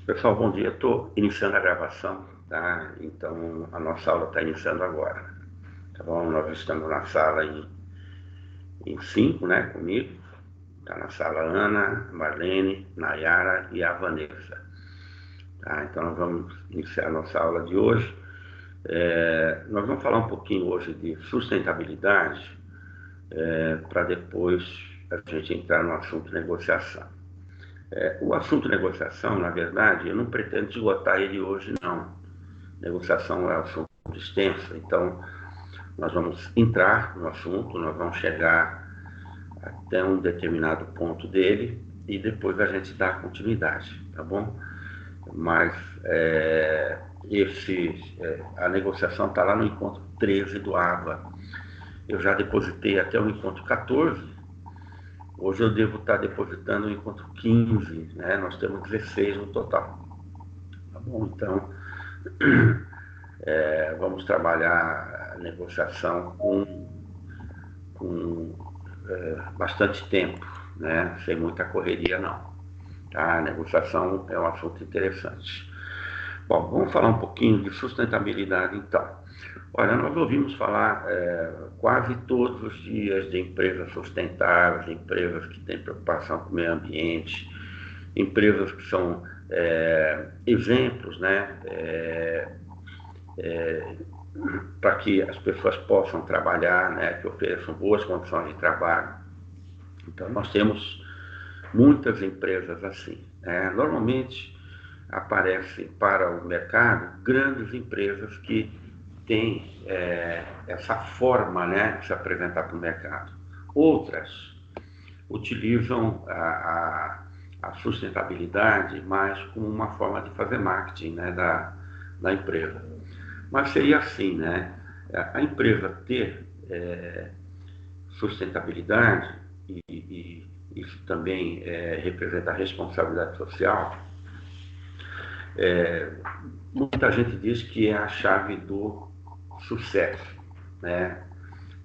Pessoal, bom dia. Estou iniciando a gravação, tá? Então, a nossa aula está iniciando agora, tá bom? Nós estamos na sala em cinco, né, comigo. Está na sala Ana, Marlene, Nayara e a Vanessa, tá? Então, nós vamos iniciar a nossa aula de hoje. Nós vamos falar um pouquinho hoje de sustentabilidade, para depois a gente entrar no assunto negociação. O assunto negociação, na verdade, eu não pretendo esgotar ele hoje, não. Negociação é um assunto extenso, então nós vamos entrar no assunto, nós vamos chegar até um determinado ponto dele e depois a gente dá continuidade, tá bom? Mas a negociação está lá no encontro 13 do AVA. Eu já depositei até o encontro 14, hoje eu devo estar depositando o encontro 15, né? Nós temos 16 no total, tá bom? Então, vamos trabalhar a negociação com bastante tempo, né? Sem muita correria, não. Tá? A negociação é um assunto interessante. Bom, vamos falar um pouquinho de sustentabilidade, então. Olha, nós ouvimos falar quase todos os dias de empresas sustentáveis, empresas que têm preocupação com o meio ambiente, empresas que são exemplos, né? Para que as pessoas possam trabalhar, né, que ofereçam boas condições de trabalho. Então, nós temos muitas empresas assim, né? Normalmente, aparecem para o mercado grandes empresas que têm essa forma, né, de se apresentar para o mercado. Outras utilizam a sustentabilidade mais como uma forma de fazer marketing, né, da empresa. Mas seria assim, né? A empresa ter sustentabilidade, e isso também representa a responsabilidade social, muita gente diz que é a chave do sucesso, né?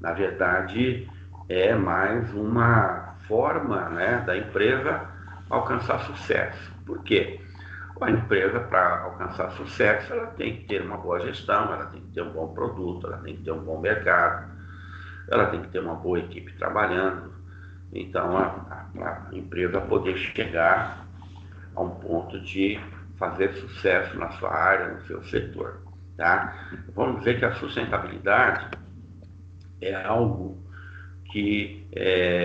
Na verdade, é mais uma forma, né, da empresa alcançar sucesso. Por quê? A empresa, para alcançar sucesso, ela tem que ter uma boa gestão, ela tem que ter um bom produto, ela tem que ter um bom mercado, ela tem que ter uma boa equipe trabalhando. Então, a empresa poder chegar a um ponto de fazer sucesso na sua área, no seu setor. Tá? Vamos dizer que a sustentabilidade é algo que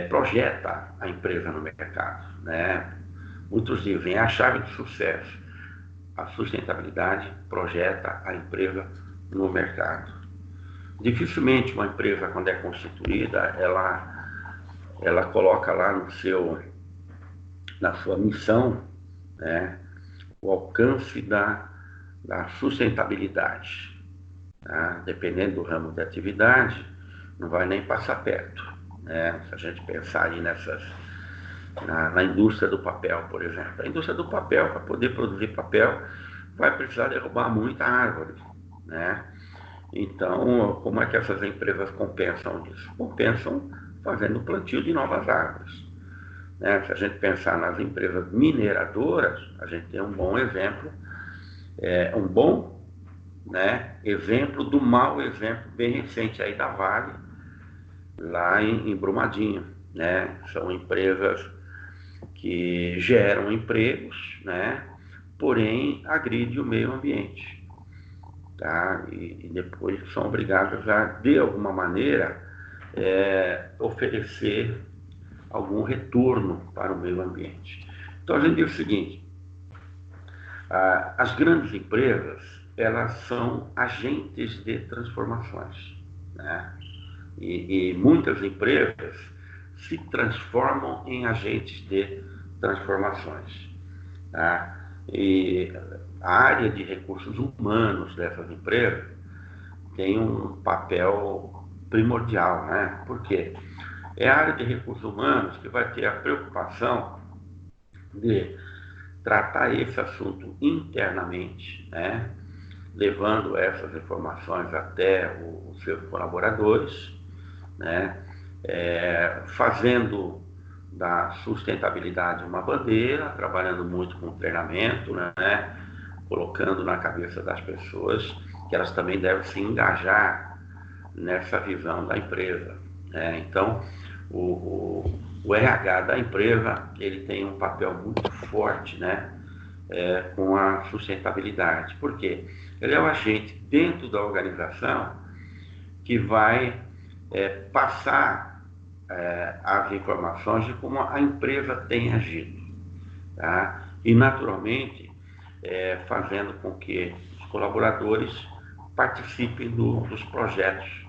projeta a empresa no mercado, né? Muitos dizem, é a chave do sucesso. A sustentabilidade projeta a empresa no mercado. Dificilmente uma empresa, quando é constituída, ela coloca lá na sua missão, né, o alcance da sustentabilidade. Tá? Dependendo do ramo de atividade, não vai nem passar perto. Né? Se a gente pensar aí na indústria do papel, por exemplo. A indústria do papel, para poder produzir papel, vai precisar derrubar muita árvore. Né? Então, como é que essas empresas compensam isso? Compensam fazendo plantio de novas árvores. Né? Se a gente pensar nas empresas mineradoras, a gente tem um bom exemplo, um bom, né, exemplo do mau exemplo bem recente aí da Vale, lá em Brumadinho. Né? São empresas que geram empregos, né, porém agride o meio ambiente. Tá? E depois são obrigadas a, de alguma maneira, oferecer algum retorno para o meio ambiente. Então a gente diz o seguinte: as grandes empresas, elas são agentes de transformações, né? E muitas empresas se transformam em agentes de transformações. Tá? E a área de recursos humanos dessas empresas tem um papel primordial, né? Por quê? É a área de recursos humanos que vai ter a preocupação de tratar esse assunto internamente, né? Levando essas informações até os seus colaboradores, né? Fazendo da sustentabilidade uma bandeira, trabalhando muito com treinamento, né? Colocando na cabeça das pessoas que elas também devem se engajar nessa visão da empresa, né? Então, o RH da empresa, ele tem um papel muito forte, né? Com a sustentabilidade. Por quê? Ele é o agente dentro da organização que vai passar as informações de como a empresa tem agido, tá? E, naturalmente, fazendo com que os colaboradores participem dos projetos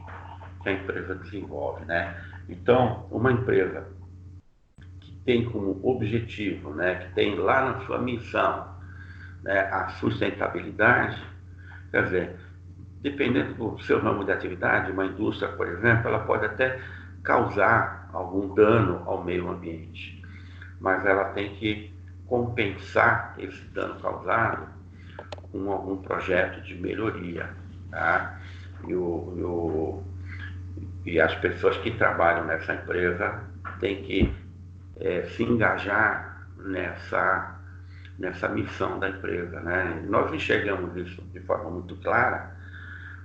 que a empresa desenvolve, né? Então, uma empresa que tem como objetivo, né, que tem lá na sua missão, né, a sustentabilidade, quer dizer, dependendo do seu ramo de atividade, uma indústria, por exemplo, ela pode até causar algum dano ao meio ambiente, mas ela tem que compensar esse dano causado com algum projeto de melhoria, tá? E as pessoas que trabalham nessa empresa têm que se engajar nessa missão da empresa, né? Nós enxergamos isso de forma muito clara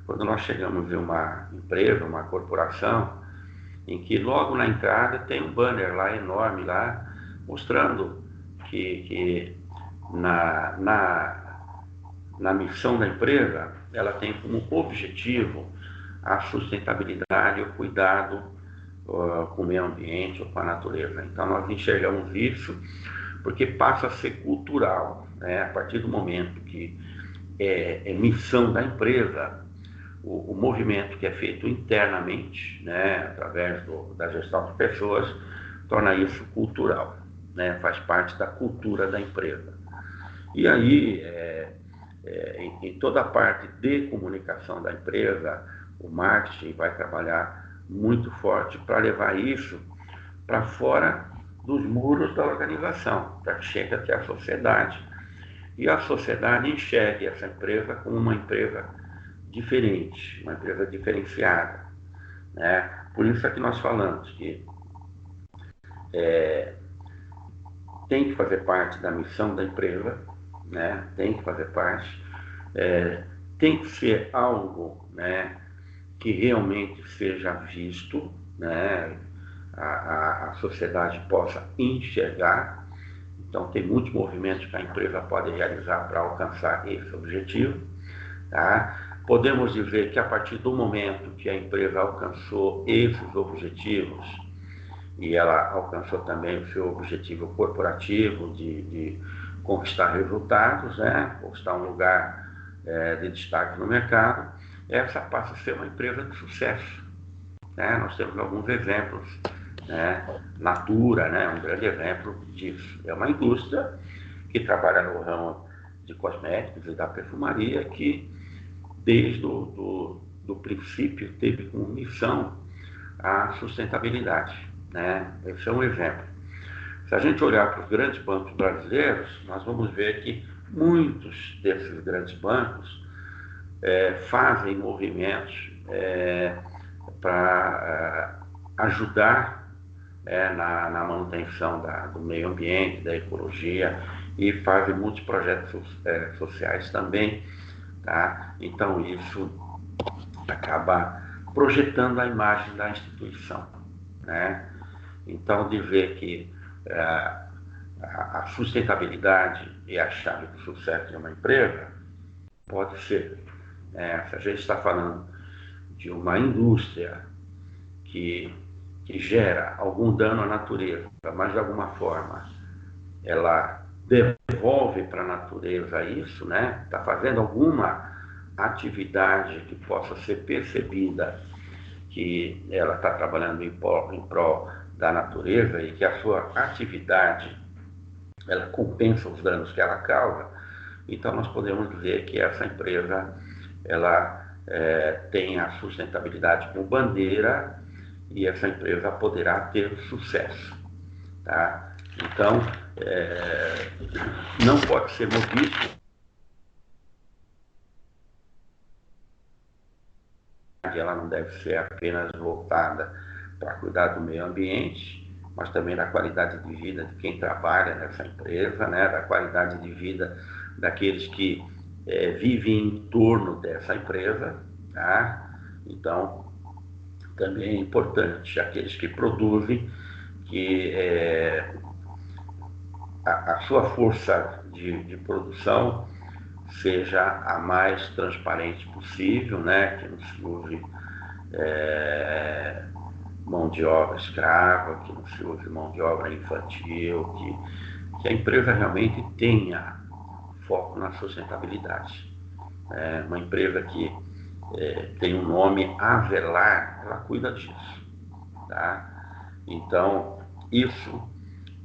quando nós chegamos em uma empresa, uma corporação, em que logo na entrada tem um banner lá enorme lá mostrando que na missão da empresa ela tem como objetivo a sustentabilidade e o cuidado com o meio ambiente ou com a natureza. Então nós enxergamos isso porque passa a ser cultural, né? A partir do momento que é missão da empresa, o movimento que é feito internamente, né, através da gestão de pessoas, torna isso cultural, né? Faz parte da cultura da empresa. E aí, em toda a parte de comunicação da empresa, o marketing vai trabalhar muito forte para levar isso para fora dos muros da organização, para que chegue até a sociedade. E a sociedade enxergue essa empresa como uma empresa diferente, uma empresa diferenciada, né? Por isso é que nós falamos que tem que fazer parte da missão da empresa, né? Tem que fazer parte, tem que ser algo, né, que realmente seja visto, né? A sociedade possa enxergar. Então, tem muitos movimentos que a empresa pode realizar para alcançar esse objetivo, tá? Podemos dizer que a partir do momento que a empresa alcançou esses objetivos, e ela alcançou também o seu objetivo corporativo de conquistar resultados, né? Conquistar um lugar de destaque no mercado, essa passa a ser uma empresa de sucesso, né? Nós temos alguns exemplos, né? Natura, né? Um grande exemplo disso. É uma indústria que trabalha no ramo de cosméticos e da perfumaria que, desde do princípio, teve como missão a sustentabilidade, né? Esse é um exemplo. Se a gente olhar para os grandes bancos brasileiros, nós vamos ver que muitos desses grandes bancos fazem movimentos para ajudar na manutenção do meio ambiente, da ecologia, e fazem muitos projetos sociais também, tá? Então isso acaba projetando a imagem da instituição, né? Então dizer que a sustentabilidade é a chave do sucesso de uma empresa pode ser. Se a gente está falando de uma indústria que gera algum dano à natureza, mas de alguma forma ela devolve para a natureza isso, né? Está fazendo alguma atividade que possa ser percebida que ela está trabalhando em prol da natureza e que a sua atividade ela compensa os danos que ela causa, então nós podemos dizer que essa empresa ela tem a sustentabilidade como bandeira e essa empresa poderá ter sucesso, tá? Então, não pode ser movido, ela não deve ser apenas voltada para cuidar do meio ambiente, mas também da qualidade de vida de quem trabalha nessa empresa, né? Da qualidade de vida daqueles que vivem em torno dessa empresa, tá? Então, também é importante aqueles que produzem, que a sua força de produção seja a mais transparente possível, né? Que não se use mão de obra escrava, que não se use mão de obra infantil, que a empresa realmente tenha foco na sustentabilidade. Uma empresa que tem um nome Avelar, ela cuida disso, tá? Então, isso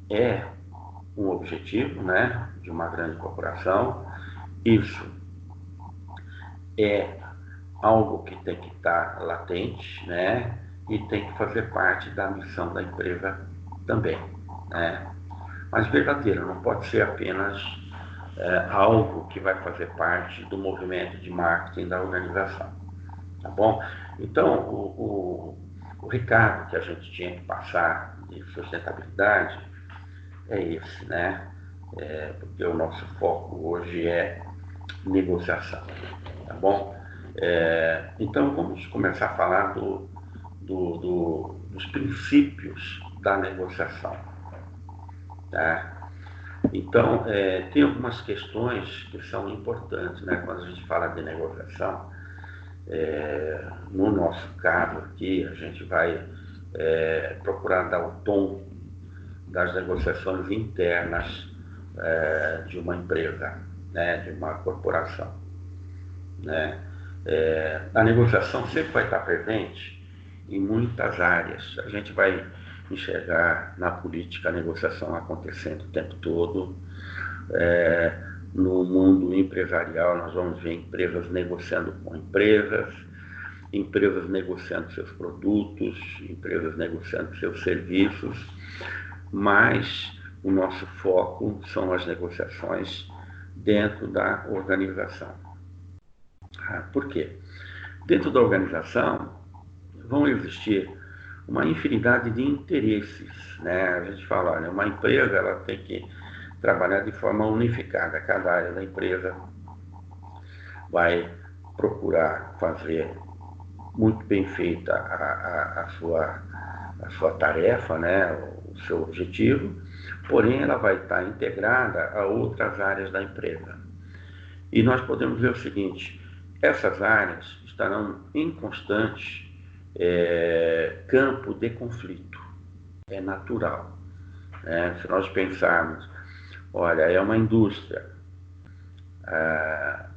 é um objetivo, né, de uma grande corporação. Isso é algo que tem que estar latente, né, e tem que fazer parte da missão da empresa também, né? Mas verdadeiro, não pode ser apenas algo que vai fazer parte do movimento de marketing da organização, tá bom? Então, o recado que a gente tinha que passar de sustentabilidade é esse, né? Porque o nosso foco hoje é negociação, tá bom? Então, vamos começar a falar dos princípios da negociação, tá? Então, tem algumas questões que são importantes, né? Quando a gente fala de negociação, no nosso caso aqui, a gente vai procurar dar o tom das negociações internas de uma empresa, né? De uma corporação, né? A negociação sempre vai estar presente em muitas áreas. A gente vai enxergar na política a negociação acontecendo o tempo todo. No mundo empresarial, nós vamos ver empresas negociando com empresas, empresas negociando seus produtos, empresas negociando seus serviços, mas o nosso foco são as negociações dentro da organização. Por quê? Dentro da organização vão existir uma infinidade de interesses, né? A gente fala, olha, uma empresa ela tem que trabalhar de forma unificada. Cada área da empresa vai procurar fazer muito bem feita a sua tarefa, né? O seu objetivo, porém ela vai estar integrada a outras áreas da empresa. E nós podemos ver o seguinte, essas áreas estarão em constante campo de conflito, é natural, né? Se nós pensarmos, olha, é uma indústria,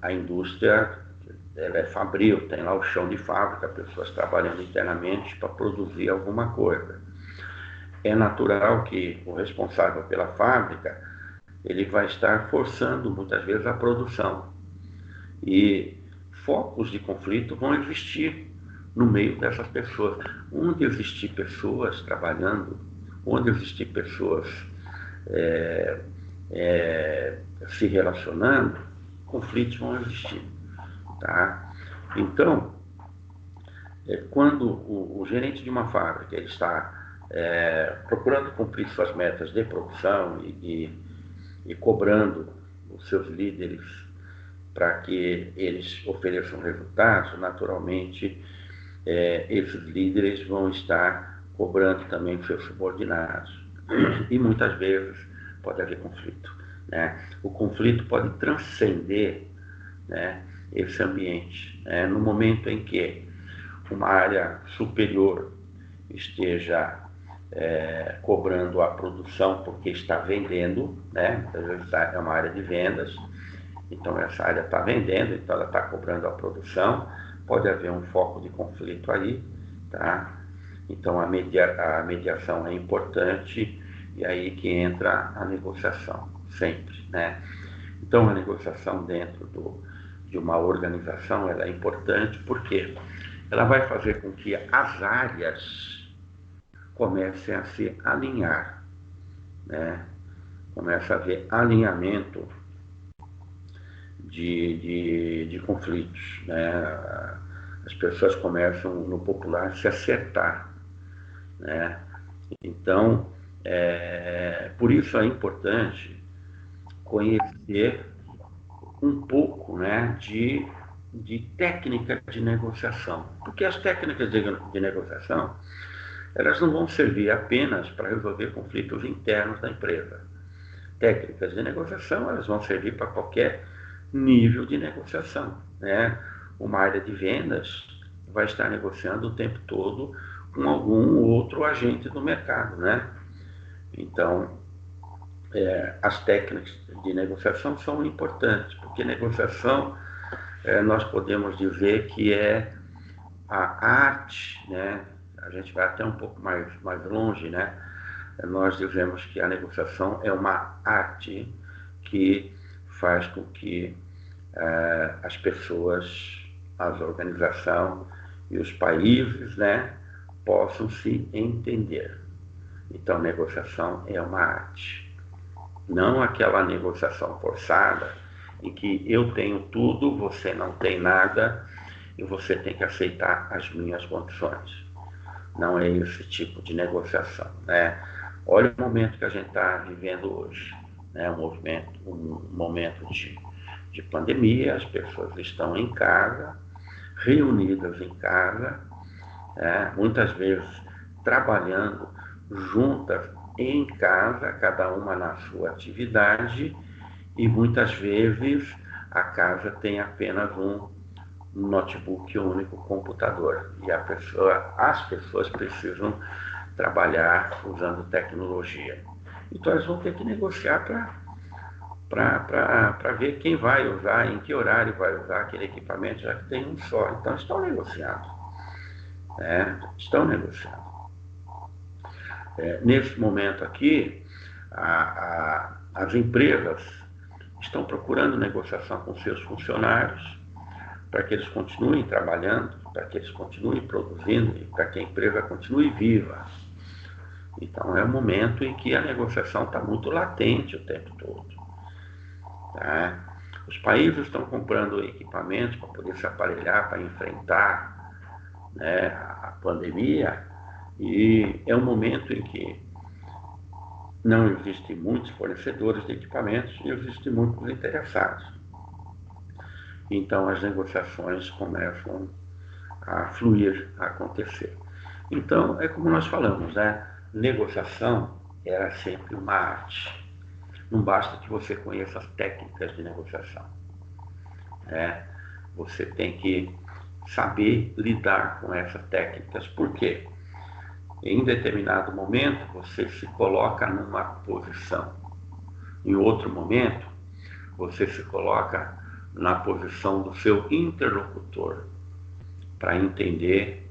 a indústria ela é fabril, tem lá o chão de fábrica, pessoas trabalhando internamente para produzir alguma coisa. É natural que o responsável pela fábrica ele vai estar forçando muitas vezes a produção. E focos de conflito vão existir no meio dessas pessoas. Onde existir pessoas trabalhando, onde existir pessoas se relacionando, conflitos vão existir. Tá? Então, quando o gerente de uma fábrica ele está procurando cumprir suas metas de produção e cobrando os seus líderes para que eles ofereçam resultados, naturalmente, esses líderes vão estar cobrando também seus subordinados. E muitas vezes pode haver conflito, né? O conflito pode transcender, né, esse ambiente. No momento em que uma área superior esteja cobrando a produção porque está vendendo, né? Muitas vezes é uma área de vendas, então essa área está vendendo, então ela está cobrando a produção, pode haver um foco de conflito aí, tá? Então a mediação é importante e aí que entra a negociação, sempre, né? Então a negociação dentro de uma organização ela é importante porque ela vai fazer com que as áreas comecem a se alinhar, né? Começa a haver alinhamento de conflitos, né? As pessoas começam, no popular, a se acertar, né? Então, Por isso é importante conhecer um pouco, né, de técnica de negociação. Porque as técnicas de negociação, elas não vão servir apenas para resolver conflitos internos da empresa. Técnicas de negociação, elas vão servir para qualquer nível de negociação, né? Uma área de vendas vai estar negociando o tempo todo com algum outro agente do mercado, né? Então, as técnicas de negociação são importantes, porque negociação, nós podemos dizer que é a arte, né? A gente vai até um pouco mais longe, né? Nós dizemos que a negociação é uma arte que faz com que as pessoas, as organizações e os países, né, possam se entender. Então, negociação é uma arte. Não aquela negociação forçada em que eu tenho tudo, você não tem nada e você tem que aceitar as minhas condições. Não é esse tipo de negociação, né? Olha o momento que a gente está vivendo hoje, né? Um momento de pandemia, as pessoas estão em casa, reunidas em casa, né? Muitas vezes trabalhando juntas em casa, cada uma na sua atividade, e muitas vezes a casa tem apenas um notebook, um único computador, e as pessoas precisam trabalhar usando tecnologia. Então elas vão ter que negociar para ver quem vai usar, em que horário vai usar aquele equipamento, já que tem um só. Então estão negociando, né? Estão negociando. Nesse momento aqui, as empresas estão procurando negociação com seus funcionários para que eles continuem trabalhando, para que eles continuem produzindo e para que a empresa continue viva. Então é um momento em que a negociação está muito latente o tempo todo. Tá? Os países estão comprando equipamentos para poder se aparelhar, para enfrentar, né, a pandemia, e é um momento em que não existem muitos fornecedores de equipamentos e existem muitos interessados. Então as negociações começam a fluir, a acontecer. Então é como nós falamos, né? Negociação era sempre uma arte. Não basta que você conheça as técnicas de negociação, né? Você tem que saber lidar com essas técnicas. Por quê? Em determinado momento você se coloca numa posição, em outro momento você se coloca na posição do seu interlocutor para entender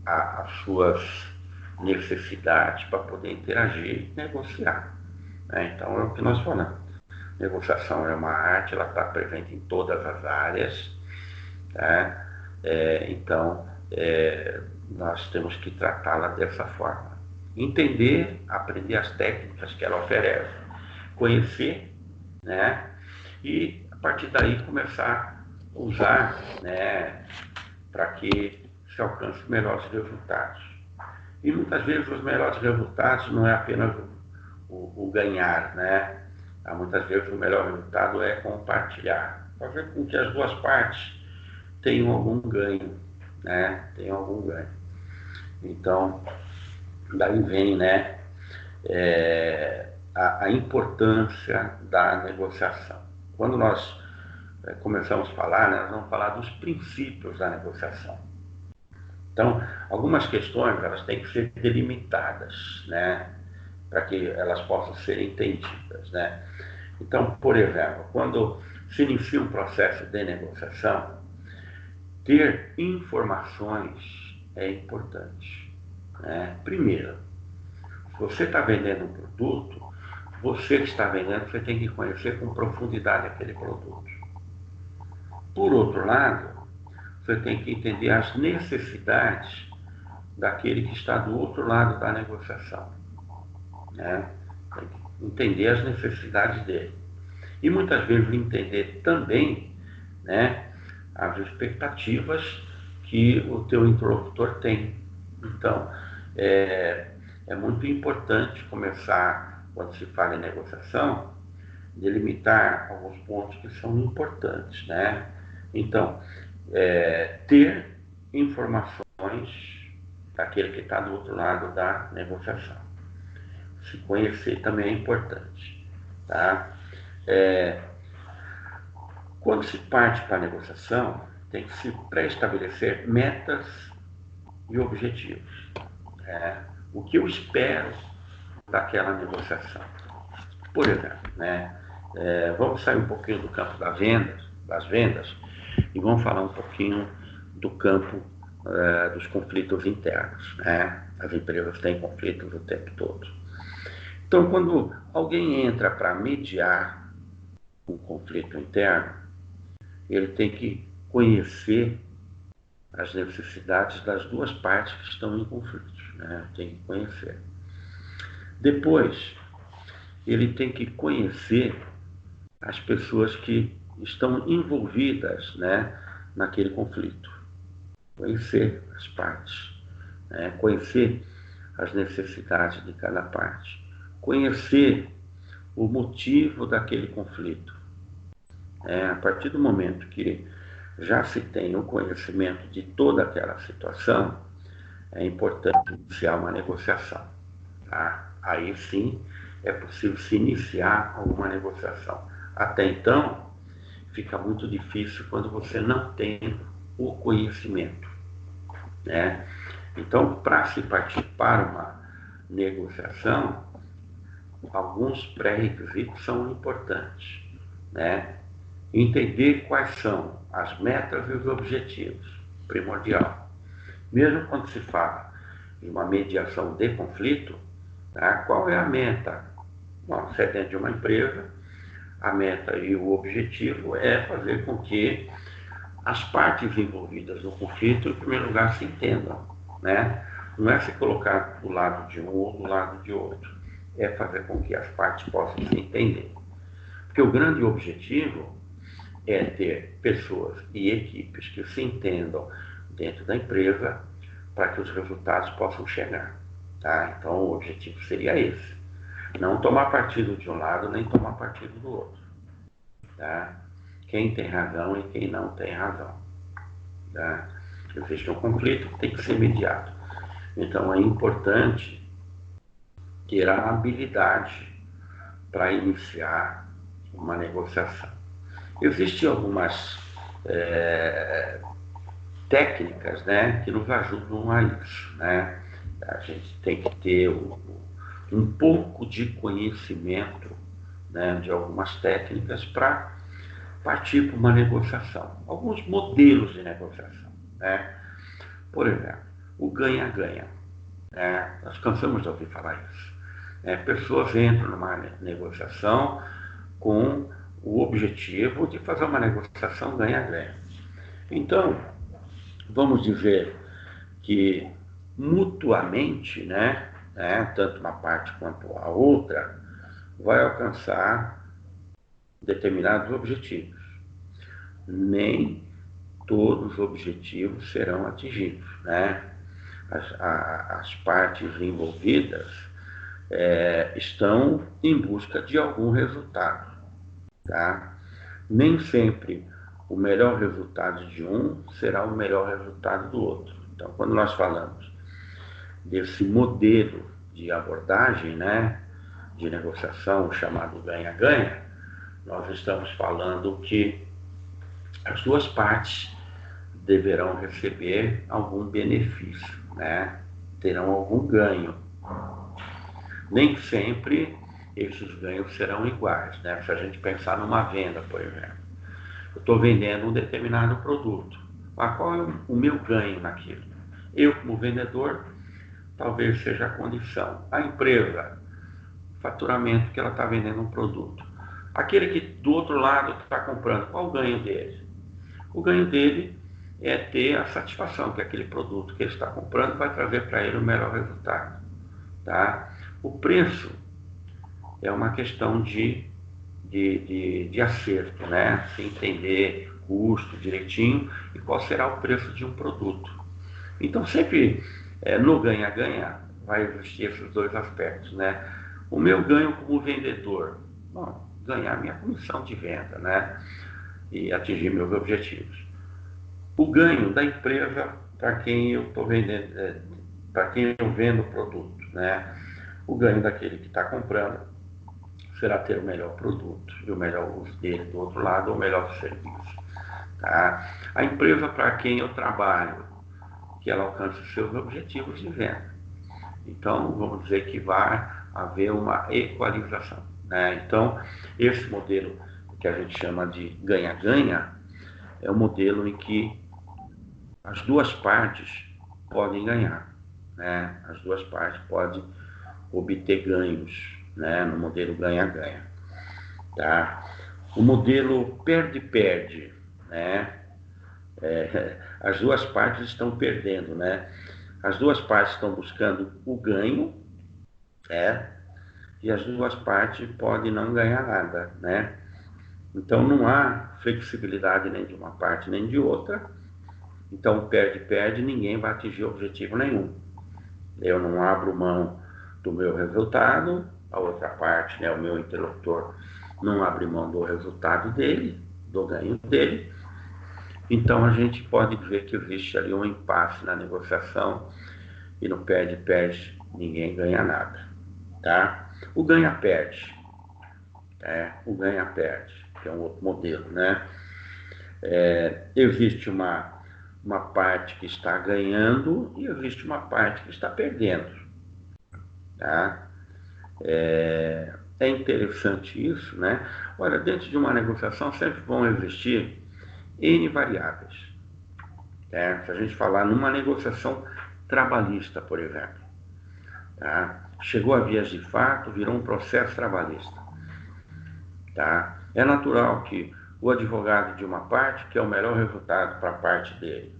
as suas necessidades para poder interagir e negociar, né? Então é o que nós falamos. Negociação é uma arte, ela está presente em todas as áreas, tá? Então nós temos que tratá-la dessa forma. Entender, aprender as técnicas que ela oferece, conhecer, né? E a partir daí começar a usar, né, para que se alcance os melhores resultados. E muitas vezes os melhores resultados não é apenas o ganhar, né? Muitas vezes o melhor resultado é compartilhar, fazer com que as duas partes tenham algum ganho, né? Tenham algum ganho. Então, daí vem, né, a importância da negociação. Quando nós começamos a falar, né, nós vamos falar dos princípios da negociação. Então, algumas questões elas têm que ser delimitadas, né, para que elas possam ser entendidas, né? Então, por exemplo, quando se inicia um processo de negociação, ter informações é importante, né? Primeiro, se você está vendendo um produto, você que está vendendo, você tem que conhecer com profundidade aquele produto. Por outro lado, você tem que entender as necessidades daquele que está do outro lado da negociação, né? Tem que entender as necessidades dele. E muitas vezes entender também, né, as expectativas que o teu interlocutor tem. Então, é muito importante começar, quando se fala em negociação, delimitar alguns pontos que são importantes, né? Então, ter informações daquele que está do outro lado da negociação. Se conhecer também é importante, tá? Quando se parte para a negociação, tem que se pré-estabelecer metas e objetivos. O que eu espero daquela negociação. Por exemplo, vamos sair um pouquinho do campo das vendas, e vamos falar um pouquinho do campo dos conflitos internos. As empresas têm conflitos o tempo todo. Então, quando alguém entra para mediar um conflito interno, ele tem que conhecer as necessidades das duas partes que estão em conflito. Tem que conhecer. Depois, ele tem que conhecer as pessoas que estão envolvidas, naquele conflito. Conhecer as partes, conhecer as necessidades de cada parte, conhecer o motivo daquele conflito. A partir do momento que já se tem o conhecimento de toda aquela situação, é importante iniciar uma negociação. Tá? Aí sim é possível se iniciar alguma negociação. Até então, fica muito difícil quando você não tem o conhecimento. Então, para se partir para uma negociação, alguns pré-requisitos são importantes. Entender quais são as metas e os objetivos, primordial. Mesmo quando se fala de uma mediação de conflito, qual é a meta? Bom, se é dentro de uma empresa, a meta e o objetivo é fazer com que as partes envolvidas no conflito, em primeiro lugar, se entendam. Não é se colocar do lado de um ou do lado de outro. É fazer com que as partes possam se entender. Porque o grande objetivo é ter pessoas e equipes que se entendam dentro da empresa para que os resultados possam chegar. Então, o objetivo seria esse. Não tomar partido de um lado, nem tomar partido do outro. Quem tem razão e quem não tem razão. Existe um conflito que tem que ser mediado. Então, é importante ter a habilidade para iniciar uma negociação. Existem algumas técnicas, que nos ajudam a isso. A gente tem que ter um pouco de conhecimento, de algumas técnicas para partir para uma negociação. Alguns modelos de negociação. Por exemplo, o ganha-ganha. Nós cansamos de ouvir falar isso. Pessoas entram numa negociação com o objetivo de fazer uma negociação ganha-ganha. Então, vamos dizer que mutuamente, tanto uma parte quanto a outra, vai alcançar determinados objetivos. Nem todos os objetivos serão atingidos. As partes envolvidas estão em busca de algum resultado. Nem sempre o melhor resultado de um será o melhor resultado do outro. Então, quando nós falamos desse modelo de abordagem, de negociação chamado ganha-ganha, nós estamos falando que as duas partes deverão receber algum benefício, terão algum ganho. Nem sempre esses ganhos serão iguais. Se a gente pensar numa venda, por exemplo, eu estou vendendo um determinado produto. Qual é o meu ganho naquilo? Eu, como vendedor, talvez seja a condição. A empresa, o faturamento que ela está vendendo um produto. Aquele que do outro lado está comprando, qual o ganho dele? O ganho dele é ter a satisfação que aquele produto que ele está comprando vai trazer para ele o melhor resultado. O preço é uma questão de acerto, se entender custo direitinho e qual será o preço de um produto. Então, sempre no ganha-ganha, vai existir esses dois aspectos, né? O meu ganho como vendedor, bom, ganhar minha comissão de venda, né? E atingir meus objetivos. O ganho da empresa para quem eu estou vendendo, para quem eu vendo o produto, né? O ganho daquele que está comprando será ter o melhor produto e o melhor uso dele do outro lado, ou o melhor serviço. Tá? A empresa para quem eu trabalho, que ela alcance os seus objetivos de venda. Então, vamos dizer que vai haver uma equalização, né? Então, esse modelo que a gente chama de ganha-ganha é um modelo em que as duas partes podem ganhar, né? As duas partes podem obter ganhos, né? No modelo ganha-ganha, tá? O modelo perde-perde, né? As duas partes estão perdendo, né? As duas partes estão buscando o ganho, né? E as duas partes podem não ganhar nada, né? Então não há flexibilidade nem de uma parte nem de outra. Então perde-perde, ninguém vai atingir objetivo nenhum. Eu não abro mão do meu resultado, a outra parte, né, o meu interlocutor, não abre mão do resultado dele, do ganho dele. Então a gente pode ver que existe ali um impasse na negociação e no perde-perde ninguém ganha nada, tá? O ganha-perde, o ganha-perde, que é um outro modelo, né? Existe uma parte que está ganhando e existe uma parte que está perdendo, tá? É interessante isso, né? Olha, dentro de uma negociação sempre vão existir N variáveis. Se a gente falar numa negociação trabalhista, por exemplo, tá? Chegou a vias de fato, virou um processo trabalhista. Tá? É natural que o advogado de uma parte quer o melhor resultado para a parte dele.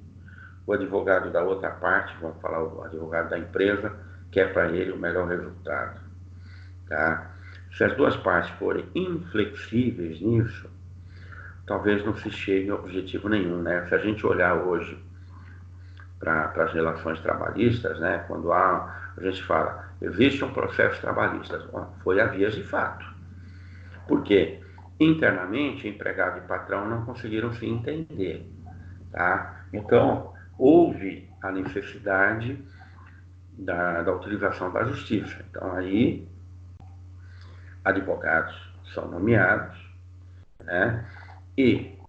O advogado da outra parte, vamos falar o advogado da empresa, quer para ele o melhor resultado. Tá? Se as duas partes forem inflexíveis nisso, talvez não se chegue a objetivo nenhum, né? Se a gente olhar hoje para as relações trabalhistas, né? Quando a gente fala, existe um processo trabalhista, foi a vias de fato. Por quê? Internamente, empregado e patrão não conseguiram se entender, tá? Então, houve a necessidade da utilização da justiça. Então, aí, advogados são nomeados, né? E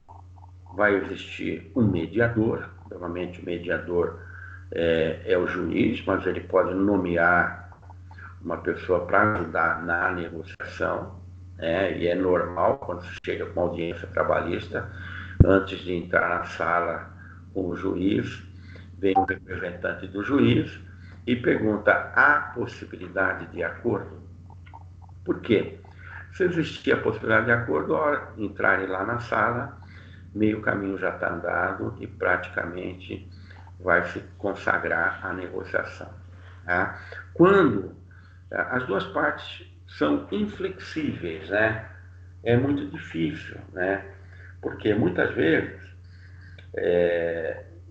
vai existir um mediador. Normalmente, o mediador é o juiz, mas ele pode nomear uma pessoa para ajudar na negociação, né? E é normal quando se chega com uma audiência trabalhista, antes de entrar na sala com o juiz, vem o representante do juiz e pergunta: há possibilidade de acordo? Por quê? Se existir a possibilidade de acordo, a hora de entrarem lá na sala, meio caminho já está andado e praticamente vai se consagrar a negociação. Tá? Quando as duas partes são inflexíveis, né? É muito difícil, né? Porque muitas vezes,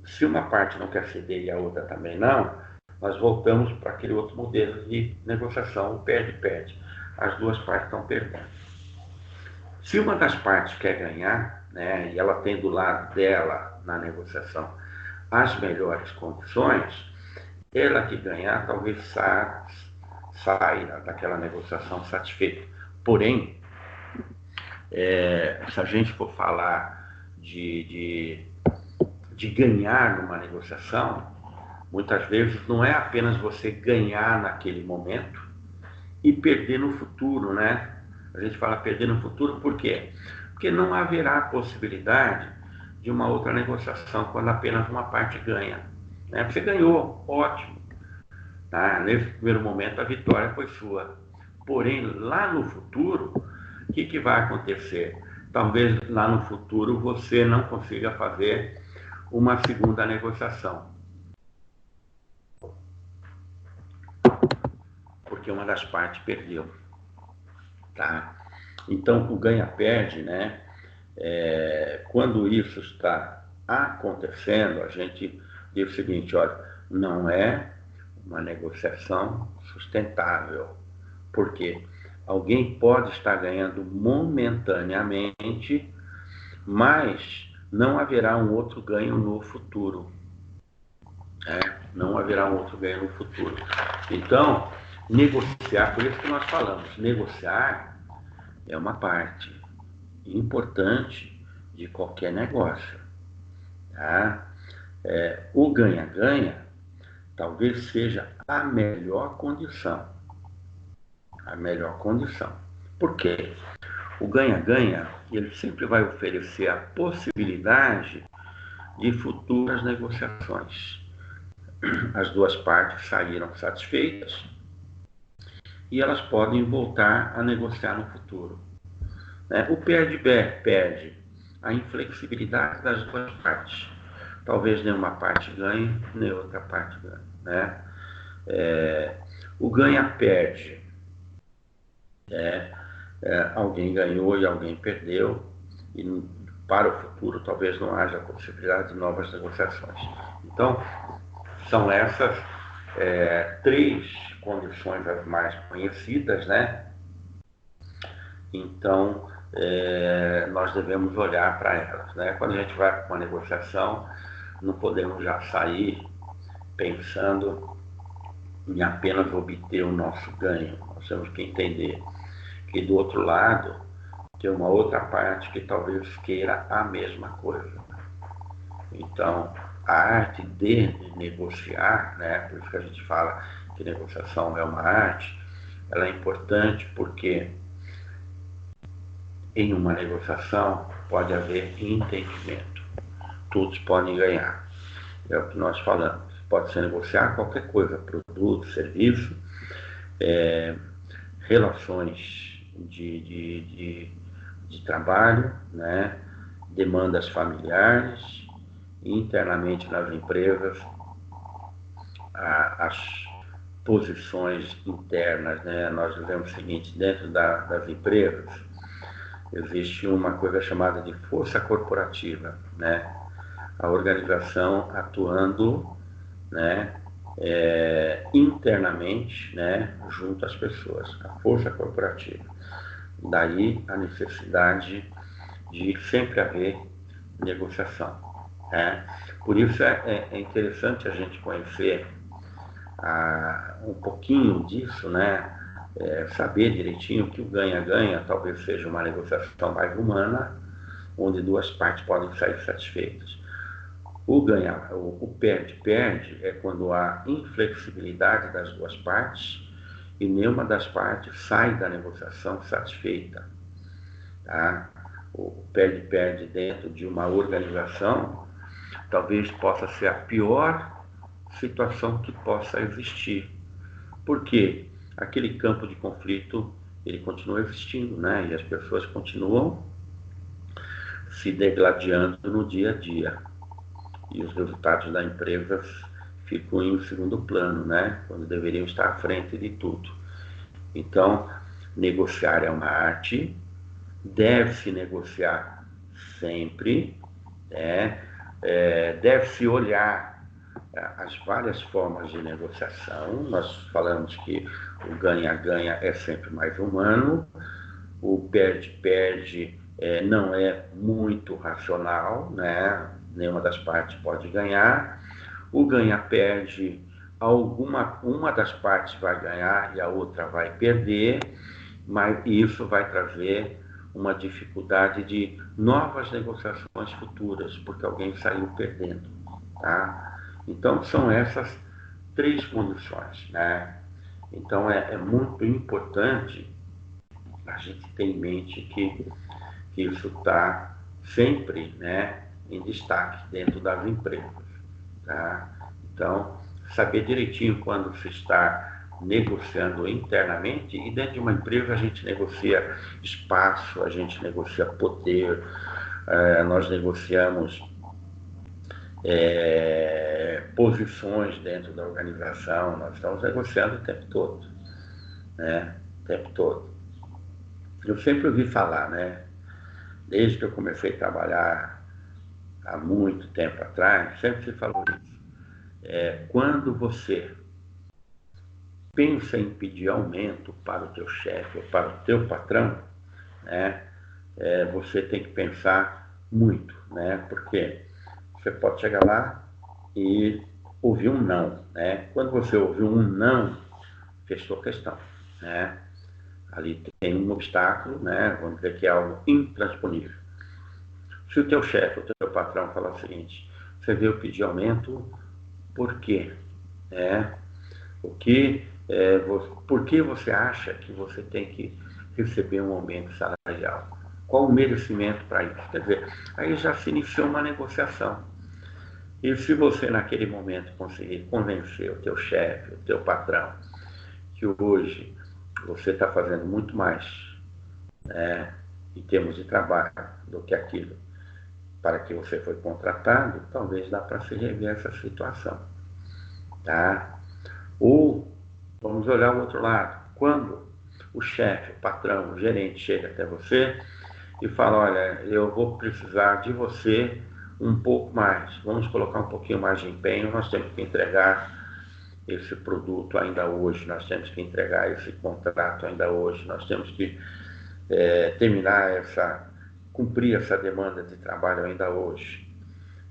se uma parte não quer ceder e a outra também não, nós voltamos para aquele outro modelo de negociação, o perde-perde. As duas partes estão perdendo. Se uma das partes quer ganhar, né, e ela tem do lado dela na negociação as melhores condições, ela que ganhar talvez saia daquela negociação satisfeita. Porém, se a gente for falar de ganhar numa negociação, muitas vezes não é apenas você ganhar naquele momento e perder no futuro, né? A gente fala perder no futuro por quê? Porque não haverá possibilidade de uma outra negociação quando apenas uma parte ganha, né? Você ganhou, ótimo. Tá? Nesse primeiro momento a vitória foi sua. Porém, lá no futuro, o que vai acontecer? Talvez lá no futuro você não consiga fazer uma segunda negociação, porque uma das partes perdeu. Tá? Então, o ganha-perde, né? Quando isso está acontecendo, a gente diz o seguinte: olha, não é uma negociação sustentável. Porque alguém pode estar ganhando momentaneamente, mas não haverá um outro ganho no futuro. Não haverá um outro ganho no futuro. Então, negociar, por isso que nós falamos, negociar é uma parte importante de qualquer negócio. Tá? O ganha-ganha talvez seja a melhor condição. A melhor condição. Por quê? O ganha-ganha, ele sempre vai oferecer a possibilidade de futuras negociações. As duas partes saíram satisfeitas e elas podem voltar a negociar no futuro. O perde a inflexibilidade das duas partes. Talvez nenhuma parte ganhe, nem outra parte ganhe. O ganha-perde. Alguém ganhou e alguém perdeu, e para o futuro talvez não haja possibilidade de novas negociações. Então, são essas três condições as mais conhecidas, né? Então, nós devemos olhar para elas, né? Quando a gente vai para uma negociação, não podemos já sair pensando em apenas obter o nosso ganho. Nós temos que entender que do outro lado tem uma outra parte que talvez queira a mesma coisa. Então, a arte de negociar, né, por isso que a gente fala que negociação é uma arte, ela é importante porque em uma negociação pode haver entendimento. Todos podem ganhar. É o que nós falamos. Pode-se negociar qualquer coisa, produto, serviço, relações de trabalho, né? Demandas familiares, internamente nas empresas, as posições internas, né? Nós dizemos o seguinte, dentro das empresas existe uma coisa chamada de força corporativa, né? A organização atuando, né? Internamente, né? Junto às pessoas, a força corporativa. Daí a necessidade de sempre haver negociação. Por isso é interessante a gente conhecer um pouquinho disso, né? Saber direitinho que o ganha-ganha talvez seja uma negociação mais humana, onde duas partes podem sair satisfeitas. O perde-perde é quando há inflexibilidade das duas partes e nenhuma das partes sai da negociação satisfeita. Tá? O perde-perde dentro de uma organização talvez possa ser a pior situação que possa existir. Por quê? Aquele campo de conflito, ele continua existindo, né? E as pessoas continuam se degladiando no dia a dia. E os resultados da empresa ficam em segundo plano, né? Quando deveriam estar à frente de tudo. Então, negociar é uma arte, deve-se negociar sempre, né? Deve-se olhar as várias formas de negociação. Nós falamos que o ganha-ganha é sempre mais humano, o perde-perde não é muito racional, né? Nenhuma das partes pode ganhar. O ganha-perde, uma das partes vai ganhar e a outra vai perder, mas isso vai trazer uma dificuldade de novas negociações futuras, porque alguém saiu perdendo. Tá? Então, são essas três condições. Né? Então, é muito importante a gente ter em mente que isso está sempre, né, em destaque dentro das empresas. Tá? Então, saber direitinho quando se está negociando internamente, e dentro de uma empresa a gente negocia espaço, a gente negocia poder, nós negociamos posições dentro da organização, nós estamos negociando o tempo todo, né? O tempo todo. Eu sempre ouvi falar, né? Desde que eu comecei a trabalhar há muito tempo atrás, sempre se falou isso. Quando você pensa em pedir aumento para o teu chefe ou para o teu patrão, né, você tem que pensar muito, né, porque você pode chegar lá e ouvir um não, né? Quando você ouvir um não, fechou a questão, né? Ali tem um obstáculo, né? Vamos dizer que é algo intransponível. Se o teu chefe, o teu patrão falar o seguinte, você veio pedir aumento, por quê? Né? Por que você acha que você tem que receber um aumento salarial? Qual o merecimento para isso? Quer dizer, aí já se iniciou uma negociação. E se você naquele momento conseguir convencer o teu chefe, o teu patrão, que hoje você está fazendo muito mais, né, em termos de trabalho do que aquilo para que você foi contratado, talvez dá para se rever essa situação, tá? Ou, vamos olhar o outro lado, quando o chefe, o patrão, o gerente chega até você e fala, olha, eu vou precisar de você um pouco mais, vamos colocar um pouquinho mais de empenho, nós temos que entregar esse produto ainda hoje, nós temos que entregar esse contrato ainda hoje, nós temos que cumprir essa demanda de trabalho ainda hoje.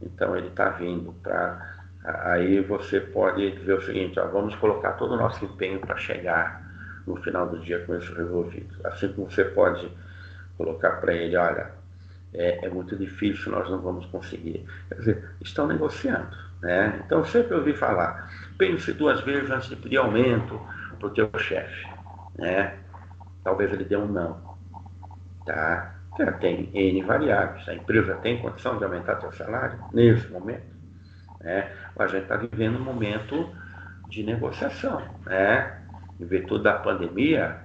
Então ele está vindo para... Aí você pode dizer o seguinte, ó, vamos colocar todo o nosso empenho para chegar no final do dia com isso resolvido. Assim como você pode colocar para ele, olha, é muito difícil, nós não vamos conseguir. Quer dizer, estão negociando, né? Então sempre ouvi falar, pense duas vezes antes de pedir aumento para o teu chefe, né? Talvez ele dê um não, tá? Tem N variáveis, a empresa tem condição de aumentar teu salário nesse momento, né? A gente está vivendo um momento de negociação, né? Em virtude da pandemia,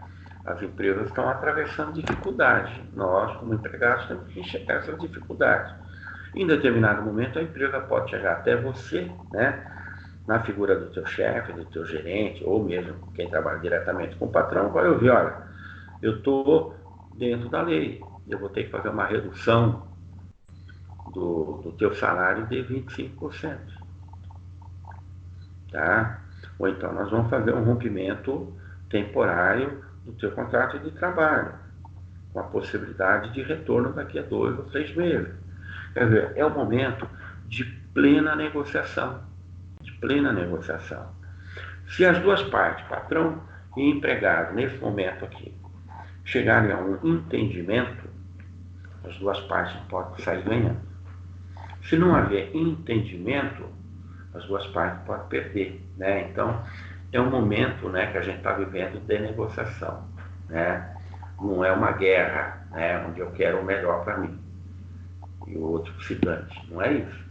as empresas estão atravessando dificuldade. Nós, como empregados, temos que enxergar essas dificuldades. Em determinado momento, a empresa pode chegar até você, né? Na figura do teu chefe, do teu gerente, ou mesmo quem trabalha diretamente com o patrão, vai ouvir, olha, eu estou dentro da lei, eu vou ter que fazer uma redução do teu salário de 25%, tá? Ou então nós vamos fazer um rompimento temporário do teu contrato de trabalho, com a possibilidade de retorno daqui a 2 ou 3 meses. Quer dizer, é o momento de plena negociação, de plena negociação. Se as duas partes, patrão e empregado, nesse momento aqui, chegarem a um entendimento, as duas partes podem sair ganhando. Se não haver entendimento, as duas partes podem perder, né? Então, é um momento, né, que a gente está vivendo de negociação, né? Não é uma guerra, né, onde eu quero o melhor para mim e o outro se dane, não é isso.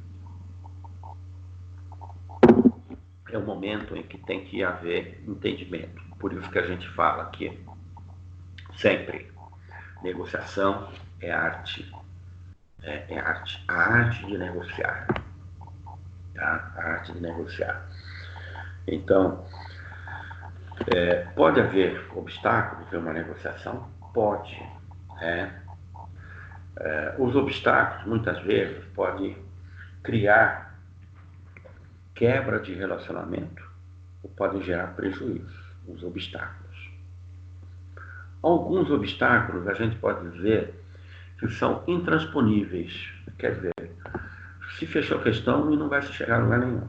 É um momento em que tem que haver entendimento. Por isso que a gente fala que sempre negociação é arte, é arte, a arte de negociar, tá? A arte de negociar. Então, pode haver obstáculos em uma negociação? Pode, né? Os obstáculos, muitas vezes, podem criar quebra de relacionamento ou podem gerar prejuízo, os obstáculos. Alguns obstáculos a gente pode dizer que são intransponíveis, quer dizer, se fechou a questão e não vai se chegar a lugar nenhum.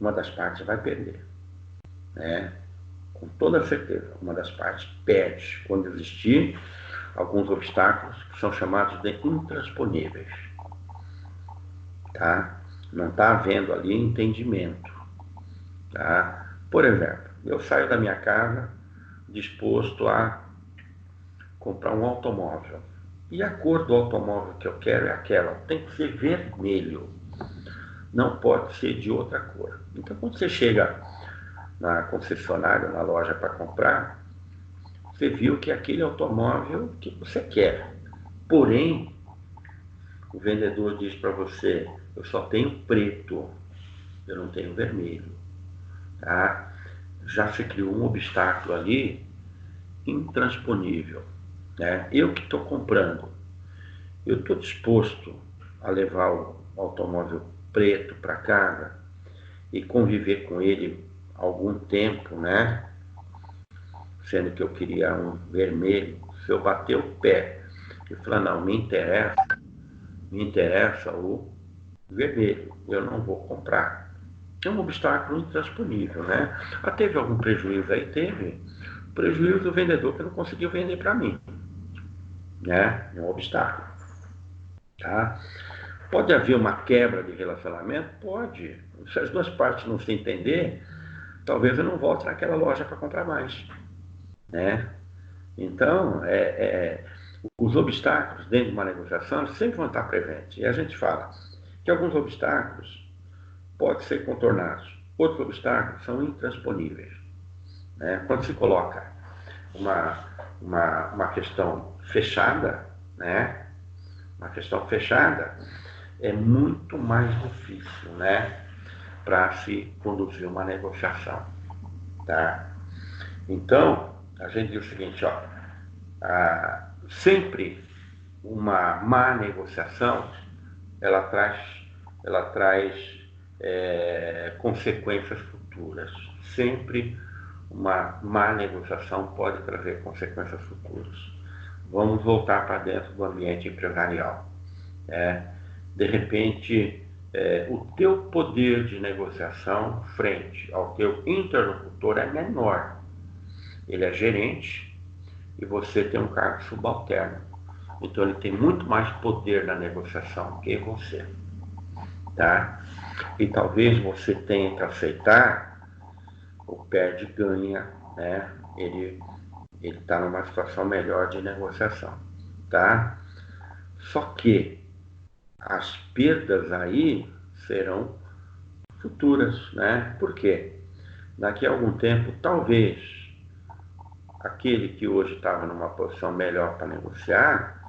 Uma das partes vai perder, né? Com toda certeza, uma das partes perde quando existir alguns obstáculos que são chamados de intransponíveis, tá? Não está havendo ali entendimento, tá? Por exemplo, eu saio da minha casa disposto a comprar um automóvel e a cor do automóvel que eu quero é aquela, tem que ser vermelho, não pode ser de outra cor. Então, quando você chega na concessionária, na loja para comprar, você viu que é aquele automóvel que você quer. Porém, o vendedor diz para você, eu só tenho preto, eu não tenho vermelho. Tá? Já se criou um obstáculo ali intransponível, né? Eu que estou comprando, eu estou disposto a levar o automóvel preto para casa e conviver com ele algum tempo, né? Sendo que eu queria um vermelho, se eu bater o pé e falar, não, me interessa o vermelho, eu não vou comprar. É um obstáculo intransponível, né? Ah, teve algum prejuízo aí? Teve. Prejuízo do vendedor que não conseguiu vender para mim, né? É um obstáculo, tá? Pode haver uma quebra de relacionamento? Pode. Se as duas partes não se entender, talvez eu não volte naquela loja para comprar mais, né? Então, os obstáculos dentro de uma negociação sempre vão estar presentes. E a gente fala que alguns obstáculos podem ser contornados, outros obstáculos são intransponíveis, né? Quando se coloca uma questão fechada, né? Uma questão fechada é muito mais difícil, né? Para se conduzir uma negociação, tá? Então, a gente diz o seguinte, ó, sempre uma má negociação, ela traz consequências futuras. Sempre uma má negociação pode trazer consequências futuras. Vamos voltar para dentro do ambiente empresarial. De repente, o teu poder de negociação frente ao teu interlocutor é menor. Ele é gerente e você tem um cargo subalterno. Então ele tem muito mais poder na negociação que você, tá? E talvez você tenha que aceitar o perde-ganha, né? Ele está numa situação melhor de negociação, tá? Só que as perdas aí serão futuras, né? Por quê? Daqui a algum tempo, talvez aquele que hoje estava numa posição melhor para negociar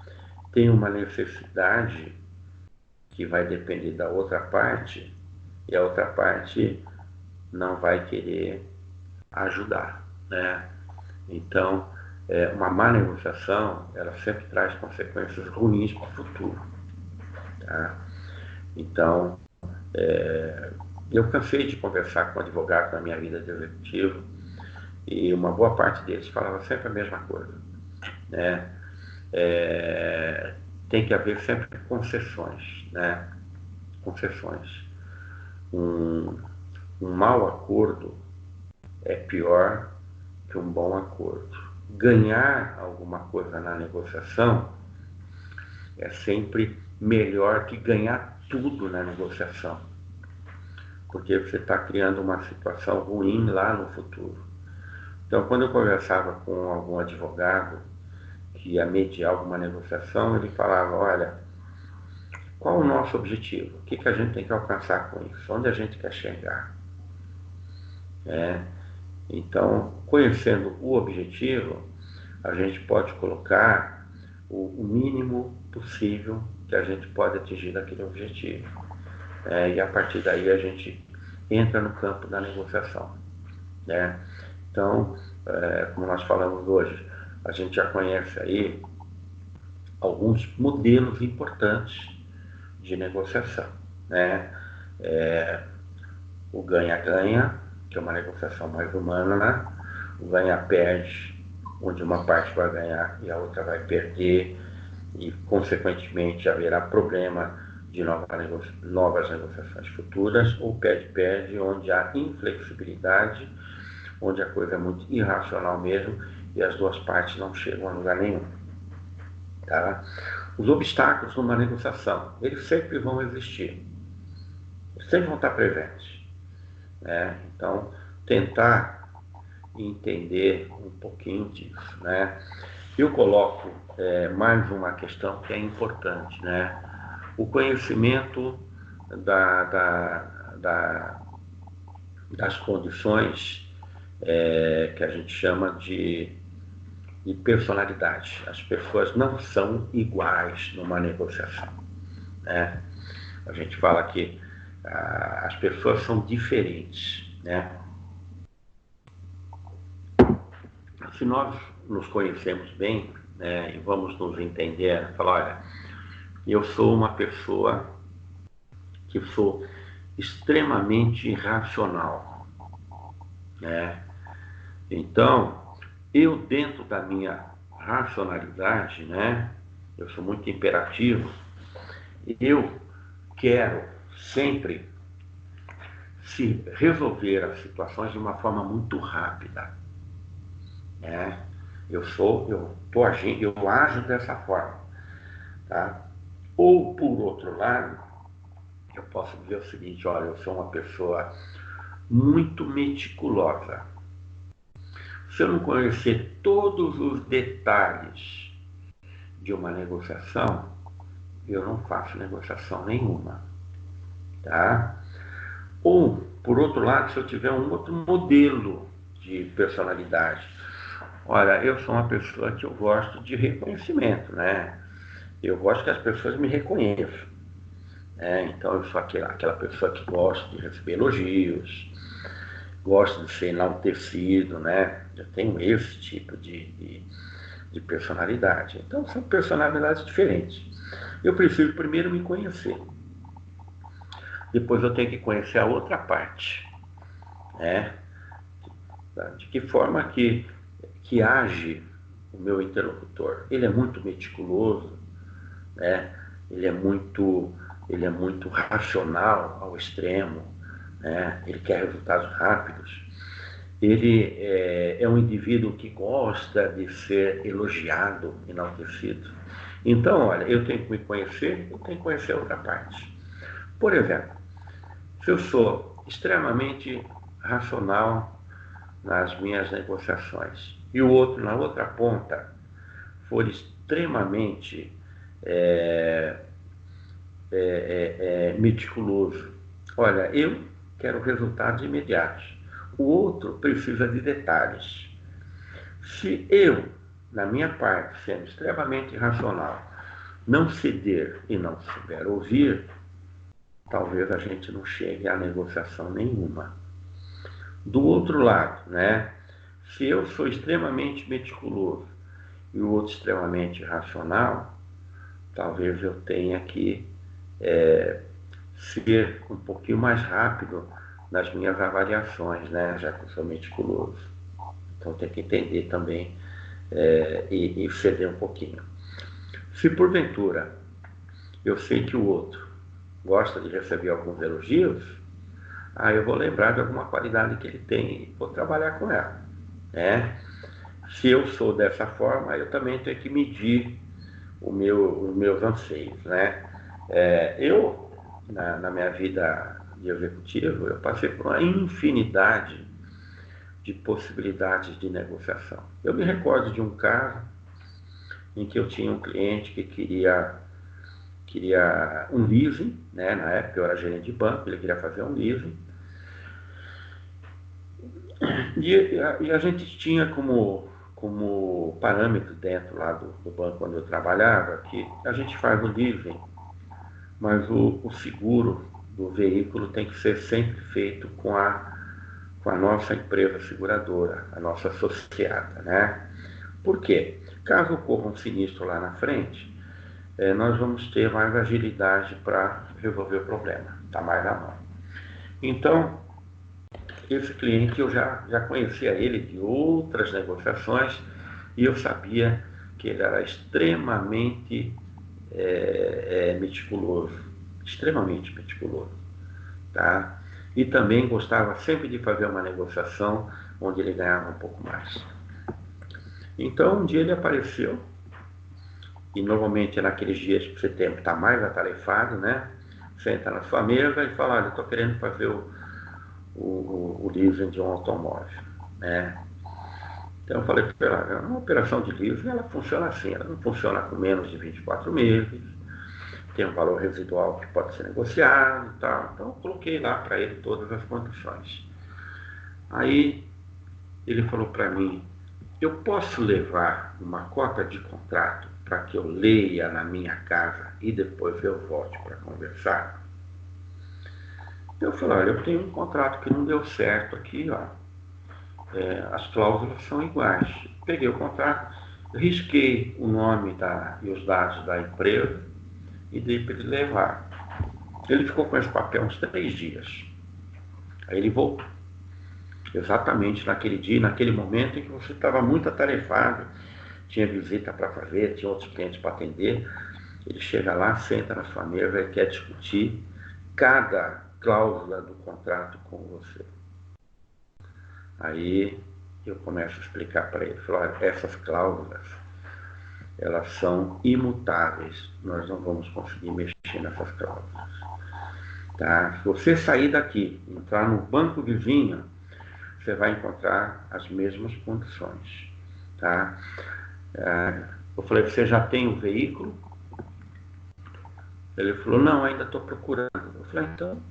tenha uma necessidade que vai depender da outra parte e a outra parte não vai querer ajudar, né? Então, uma má negociação, ela sempre traz consequências ruins para o futuro, tá? Então, eu cansei de conversar com advogados na minha vida de executivo e uma boa parte deles falava sempre a mesma coisa, né? Tem que haver sempre concessões, né? Concessões. Um mau acordo é pior que um bom acordo. Ganhar alguma coisa na negociação é sempre melhor que ganhar tudo na negociação, porque você está criando uma situação ruim lá no futuro. Então, quando eu conversava com algum advogado que ia mediar alguma negociação, ele falava, olha, qual o nosso objetivo? O que a gente tem que alcançar com isso? Onde a gente quer chegar? Então, conhecendo o objetivo, a gente pode colocar o mínimo possível que a gente pode atingir daquele objetivo. E a partir daí a gente entra no campo da negociação, né? Então, como nós falamos hoje, a gente já conhece aí alguns modelos importantes de negociação, né? O ganha-ganha, que é uma negociação mais humana, né? O ganha-perde, onde uma parte vai ganhar e a outra vai perder, e consequentemente haverá problema de novas negociações futuras, ou perde-perde, onde há inflexibilidade, onde a coisa é muito irracional mesmo e as duas partes não chegam a lugar nenhum, tá? Os obstáculos numa negociação, eles sempre vão existir, eles sempre vão estar presentes, né? Então, tentar entender um pouquinho disso, né? Eu coloco mais uma questão que é importante, né? O conhecimento das condições que a gente chama de personalidade. As pessoas não são iguais numa negociação, né? A gente fala que as pessoas são diferentes, né? Se nós nos conhecemos bem, né, e vamos nos entender, falar, olha, eu sou uma pessoa que sou extremamente racional, né? Então, eu dentro da minha racionalidade, né? Eu sou muito imperativo, eu quero sempre se resolver as situações de uma forma muito rápida, né? Eu tô agindo, eu ajo dessa forma, tá? Ou por outro lado, eu posso dizer o seguinte: olha, eu sou uma pessoa muito meticulosa. Se eu não conhecer todos os detalhes de uma negociação, eu não faço negociação nenhuma, tá? Ou, por outro lado, se eu tiver um outro modelo de personalidade, olha, eu sou uma pessoa que eu gosto de reconhecimento, né? Eu gosto que as pessoas me reconheçam, né? Então eu sou aquela pessoa que gosta de receber elogios, gosto de ser enaltecido, né? Eu tenho esse tipo de personalidade. Então são personalidades diferentes. Eu preciso primeiro me conhecer. Depois eu tenho que conhecer a outra parte, né? De que forma que age o meu interlocutor. Ele é muito meticuloso, né? Ele é muito racional ao extremo, né? Ele quer resultados rápidos. Ele é um indivíduo que gosta de ser elogiado, enaltecido. Então, olha, eu tenho que me conhecer, eu tenho que conhecer a outra parte. Por exemplo, se eu sou extremamente racional nas minhas negociações e o outro na outra ponta for extremamente é, meticuloso, olha, eu quero resultados imediatos. O outro precisa de detalhes. Se eu, na minha parte, sendo extremamente racional, não ceder e não souber ouvir, talvez a gente não chegue a negociação nenhuma. Do outro lado, né? Se eu sou extremamente meticuloso e o outro extremamente racional, talvez eu tenha que ser um pouquinho mais rápido nas minhas avaliações, né? Já que eu sou meticuloso. Então tem que entender também e ceder um pouquinho. Se porventura eu sei que o outro gosta de receber alguns elogios, aí eu vou lembrar de alguma qualidade que ele tem e vou trabalhar com ela, né? Se eu sou dessa forma, eu também tenho que medir os meus anseios, né? Eu, na minha vida de executivo, eu passei por uma infinidade de possibilidades de negociação. Eu me recordo de um caso em que eu tinha um cliente que queria um leasing, né? Na época eu era gerente de banco, ele queria fazer um leasing. E a gente tinha como parâmetro dentro lá do banco onde eu trabalhava que a gente faz o leasing, mas o seguro do veículo tem que ser sempre feito com a nossa empresa seguradora, a nossa associada, né? Por quê? Caso ocorra um sinistro lá na frente, nós vamos ter mais agilidade para resolver o problema, está mais na mão. Então, esse cliente eu já conhecia ele de outras negociações e eu sabia que ele era extremamente meticuloso, extremamente meticuloso, tá? E também gostava sempre de fazer uma negociação onde ele ganhava um pouco mais. Então um dia ele apareceu, e normalmente é naqueles dias que você tem que estar mais atarefado, né? Senta na sua mesa e fala: olha, eu estou querendo fazer o leasing de um automóvel, né? Então eu falei para ela: uma operação de leasing ela funciona assim, ela não funciona com menos de 24 meses, tem um valor residual que pode ser negociado e tal. Então eu coloquei lá para ele todas as condições. Aí ele falou para mim: eu posso levar uma cópia de contrato para que eu leia na minha casa e depois eu volte para conversar? Eu falei: olha, eu tenho um contrato que não deu certo aqui, ó. As cláusulas são iguais. Peguei o contrato, risquei o nome e os dados da empresa e dei para ele levar. Ele ficou com esse papel uns 3 dias. Aí ele voltou. exatamente naquele dia, naquele momento em que você estava muito atarefado, tinha visita para fazer, tinha outros clientes para atender. Ele chega lá, senta na sua mesa e quer discutir cada cláusula do contrato com você. Aí eu começo a explicar para ele, falo, essas cláusulas, elas são imutáveis, nós não vamos conseguir mexer nessas cláusulas. Tá? Se você sair daqui, entrar no banco vizinho, você vai encontrar as mesmas condições. Tá? Eu falei, você já tem o veículo? Ele falou, não, ainda estou procurando. Eu falei, então,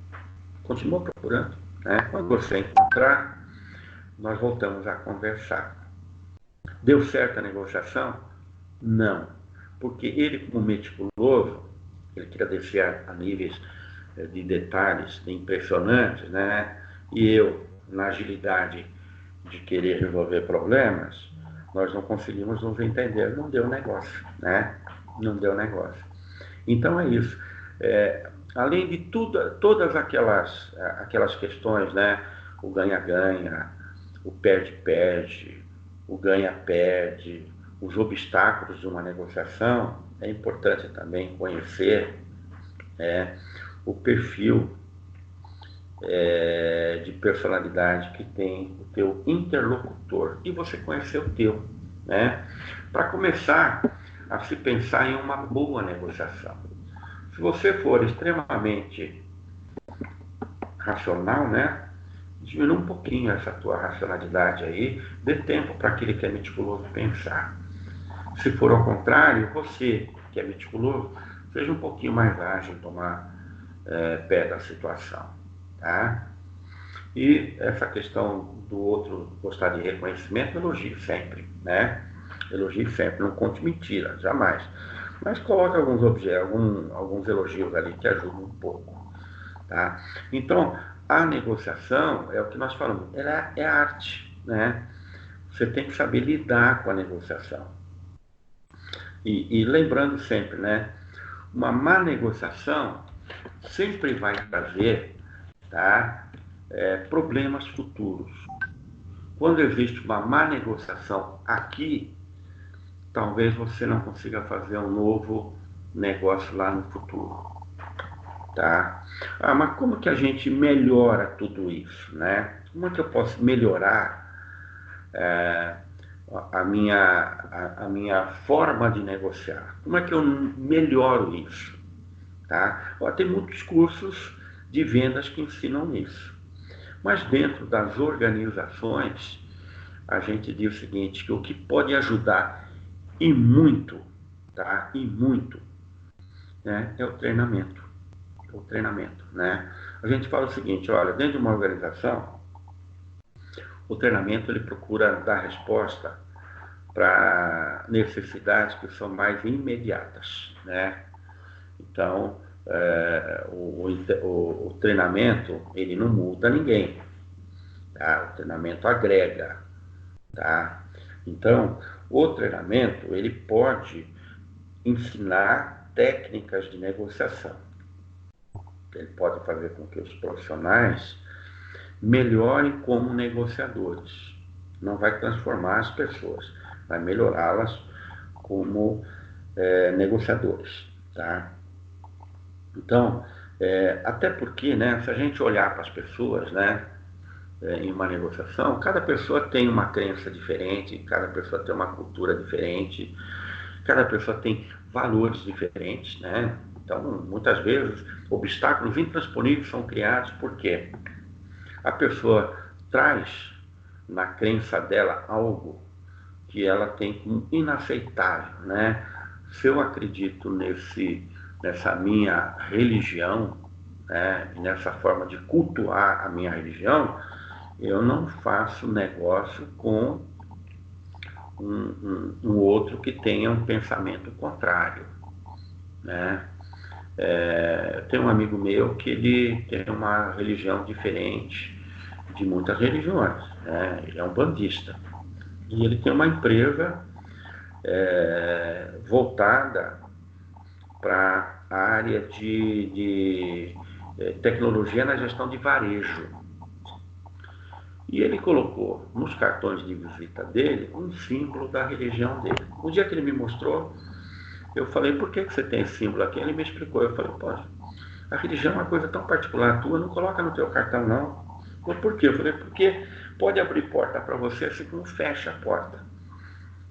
continua procurando. Né? Quando você encontrar, nós voltamos a conversar. Deu certo a negociação? Não. Porque ele, como meticuloso, ele queria descer a níveis de detalhes impressionantes, né? E eu, na agilidade de querer resolver problemas, nós não conseguimos nos entender. Não deu negócio, né? Não deu negócio. Então é isso. Além de todas aquelas questões, né? O ganha-ganha, o perde-perde, o ganha-perde, os obstáculos de uma negociação, é importante também conhecer o perfil de personalidade que tem o teu interlocutor e você conhecer o teu, né? Para começar a se pensar em uma boa negociação. Se você for extremamente racional, né? Diminui um pouquinho essa tua racionalidade aí, dê tempo para aquele que é meticuloso pensar. Se for ao contrário, você que é meticuloso, seja um pouquinho mais ágil em tomar pé da situação, tá? E essa questão do outro gostar de reconhecimento, elogie sempre, né? Elogie sempre, não conte mentira, jamais. Mas coloque alguns elogios ali que ajudam um pouco, tá? Então, a negociação é o que nós falamos, ela é arte, né? Você tem que saber lidar com a negociação. E lembrando sempre, né? Uma má negociação sempre vai trazer, tá? Problemas futuros. Quando existe uma má negociação aqui, talvez você não consiga fazer um novo negócio lá no futuro. Tá? Mas como que a gente melhora tudo isso, né? Como é que eu posso melhorar a minha forma de negociar? Como é que eu melhoro isso? Tá? Tem muitos cursos de vendas que ensinam isso. Mas dentro das organizações, a gente diz o seguinte, que o que pode ajudar e muito, tá? E muito, né? É o treinamento. O treinamento, né? A gente fala o seguinte, olha, dentro de uma organização, o treinamento ele procura dar resposta para necessidades que são mais imediatas, né? Então, o treinamento ele não muda ninguém, tá? O treinamento agrega, tá? Então, o treinamento ele pode ensinar técnicas de negociação. Ele pode fazer com que os profissionais melhorem como negociadores. Não vai transformar as pessoas, vai melhorá-las como negociadores, tá? Então, até porque, né, se a gente olhar para as pessoas, né, em uma negociação, cada pessoa tem uma crença diferente, cada pessoa tem uma cultura diferente, cada pessoa tem valores diferentes, né? Então, muitas vezes, obstáculos intransponíveis são criados porque a pessoa traz na crença dela algo que ela tem como inaceitável, né? Se eu acredito nessa minha religião, né, nessa forma de cultuar a minha religião, eu não faço negócio com um outro que tenha um pensamento contrário, né? Tem um amigo meu que ele tem uma religião diferente de muitas religiões, né? Ele é um bandista e ele tem uma empresa voltada para a área de tecnologia na gestão de varejo. E ele colocou nos cartões de visita dele um símbolo da religião dele. O dia que ele me mostrou, eu falei, por que você tem esse símbolo aqui? Ele me explicou. Eu falei, pô, a religião é uma coisa tão particular tua, não coloca no teu cartão, não. Falei, por quê? Eu falei, porque pode abrir porta para você, assim como fecha a porta.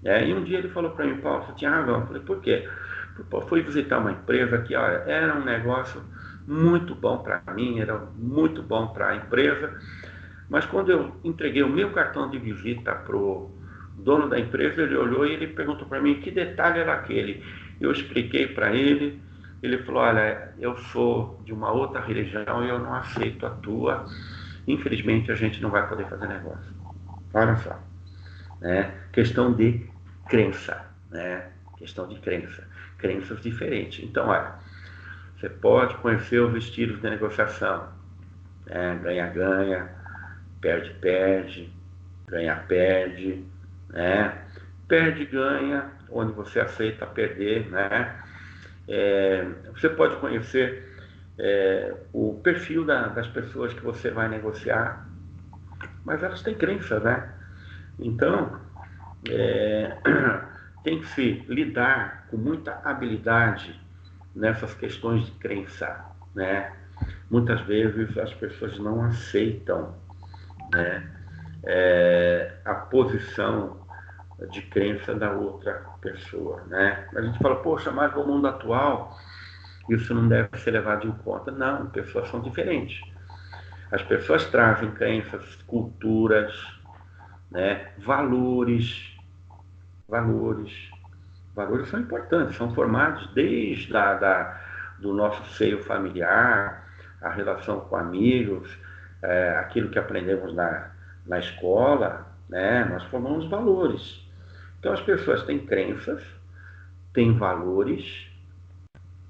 E um dia ele falou para mim, Paulo, você tinha razão. Eu falei, por quê? Eu fui visitar uma empresa que, olha, era um negócio muito bom para mim, era muito bom para a empresa, mas quando eu entreguei o meu cartão de visita para o dono da empresa, ele olhou e ele perguntou para mim que detalhe era aquele. Eu expliquei para ele, ele falou, olha, eu sou de uma outra religião e eu não aceito a tua, infelizmente a gente não vai poder fazer negócio. Olha só, né? Questão de crença, né? Questão de crença, crenças diferentes. Então, olha, você pode conhecer os estilos de negociação, né? Ganha-ganha, perde-perde, ganha-perde, né? Perde-ganha, onde você aceita perder, né? Você pode conhecer o perfil das pessoas que você vai negociar, mas elas têm crenças, né? Então, tem que se lidar com muita habilidade nessas questões de crença, né? Muitas vezes as pessoas não aceitam, né, a posição de crença da outra pessoa, né? A gente fala, poxa, mas no mundo atual isso não deve ser levado em conta. Não, pessoas são diferentes. As pessoas trazem crenças, culturas, né, valores. Valores são importantes, são formados desde do nosso seio familiar, a relação com amigos, aquilo que aprendemos na escola, né? Nós formamos valores. Então as pessoas têm crenças, têm valores,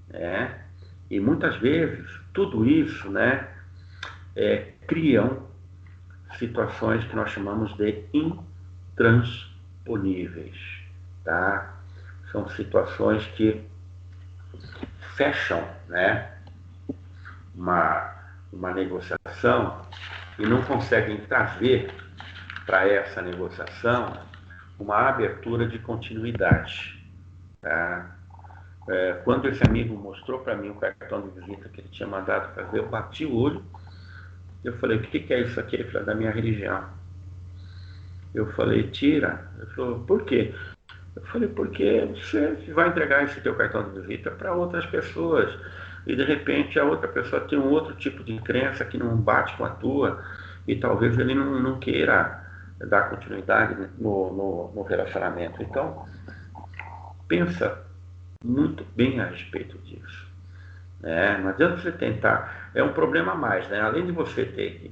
né? E muitas vezes tudo isso, né, criam situações que nós chamamos de intransponíveis, tá? São situações que fecham, né, uma negociação e não conseguem trazer para essa negociação uma abertura de continuidade, tá? Quando esse amigo mostrou para mim o cartão de visita que ele tinha mandado fazer, eu bati o olho, eu falei, o que é isso aqui? Ele falou, da minha religião. Eu falei, tira. Ele falou, por quê? Eu falei, porque você vai entregar esse teu cartão de visita para outras pessoas e de repente a outra pessoa tem um outro tipo de crença que não bate com a tua e talvez ele não queira dar continuidade no relacionamento. Então, pensa muito bem a respeito disso, né? Não adianta você tentar, é um problema a mais, né? Além de você ter que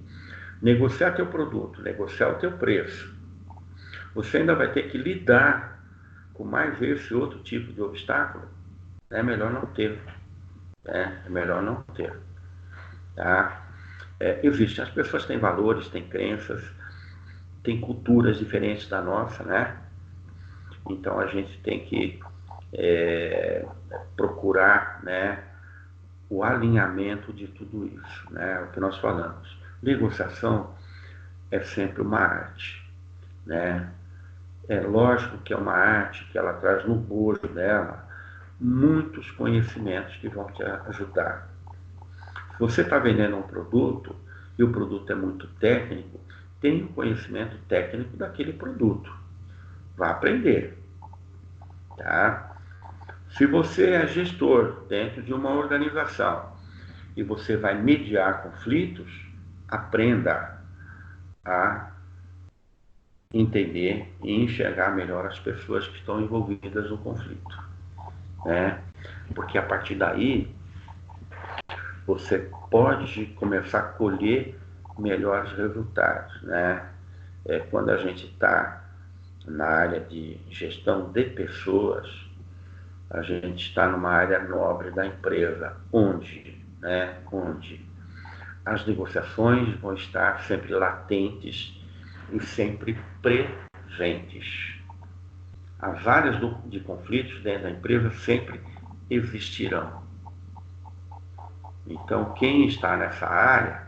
negociar teu produto, negociar o teu preço, você ainda vai ter que lidar com mais esse outro tipo de obstáculo. É melhor não ter, né? É melhor não ter, tá? Existem, as pessoas têm valores, têm crenças, têm culturas diferentes da nossa, né? Então a gente tem que procurar, né, o alinhamento de tudo isso, né? O que nós falamos. Negociação é sempre uma arte, né? É lógico que é uma arte que ela traz no bojo dela muitos conhecimentos que vão te ajudar. Se você está vendendo um produto e o produto é muito técnico, tenha o conhecimento técnico daquele produto. Vá aprender, tá? Se você é gestor dentro de uma organização e você vai mediar conflitos, aprenda a entender e enxergar melhor as pessoas que estão envolvidas no conflito, né? Porque a partir daí você pode começar a colher melhores resultados, né? Quando a gente está na área de gestão de pessoas, a gente está numa área nobre da empresa, onde as negociações vão estar sempre latentes e sempre presentes. As áreas de conflitos dentro da empresa sempre existirão. Então, quem está nessa área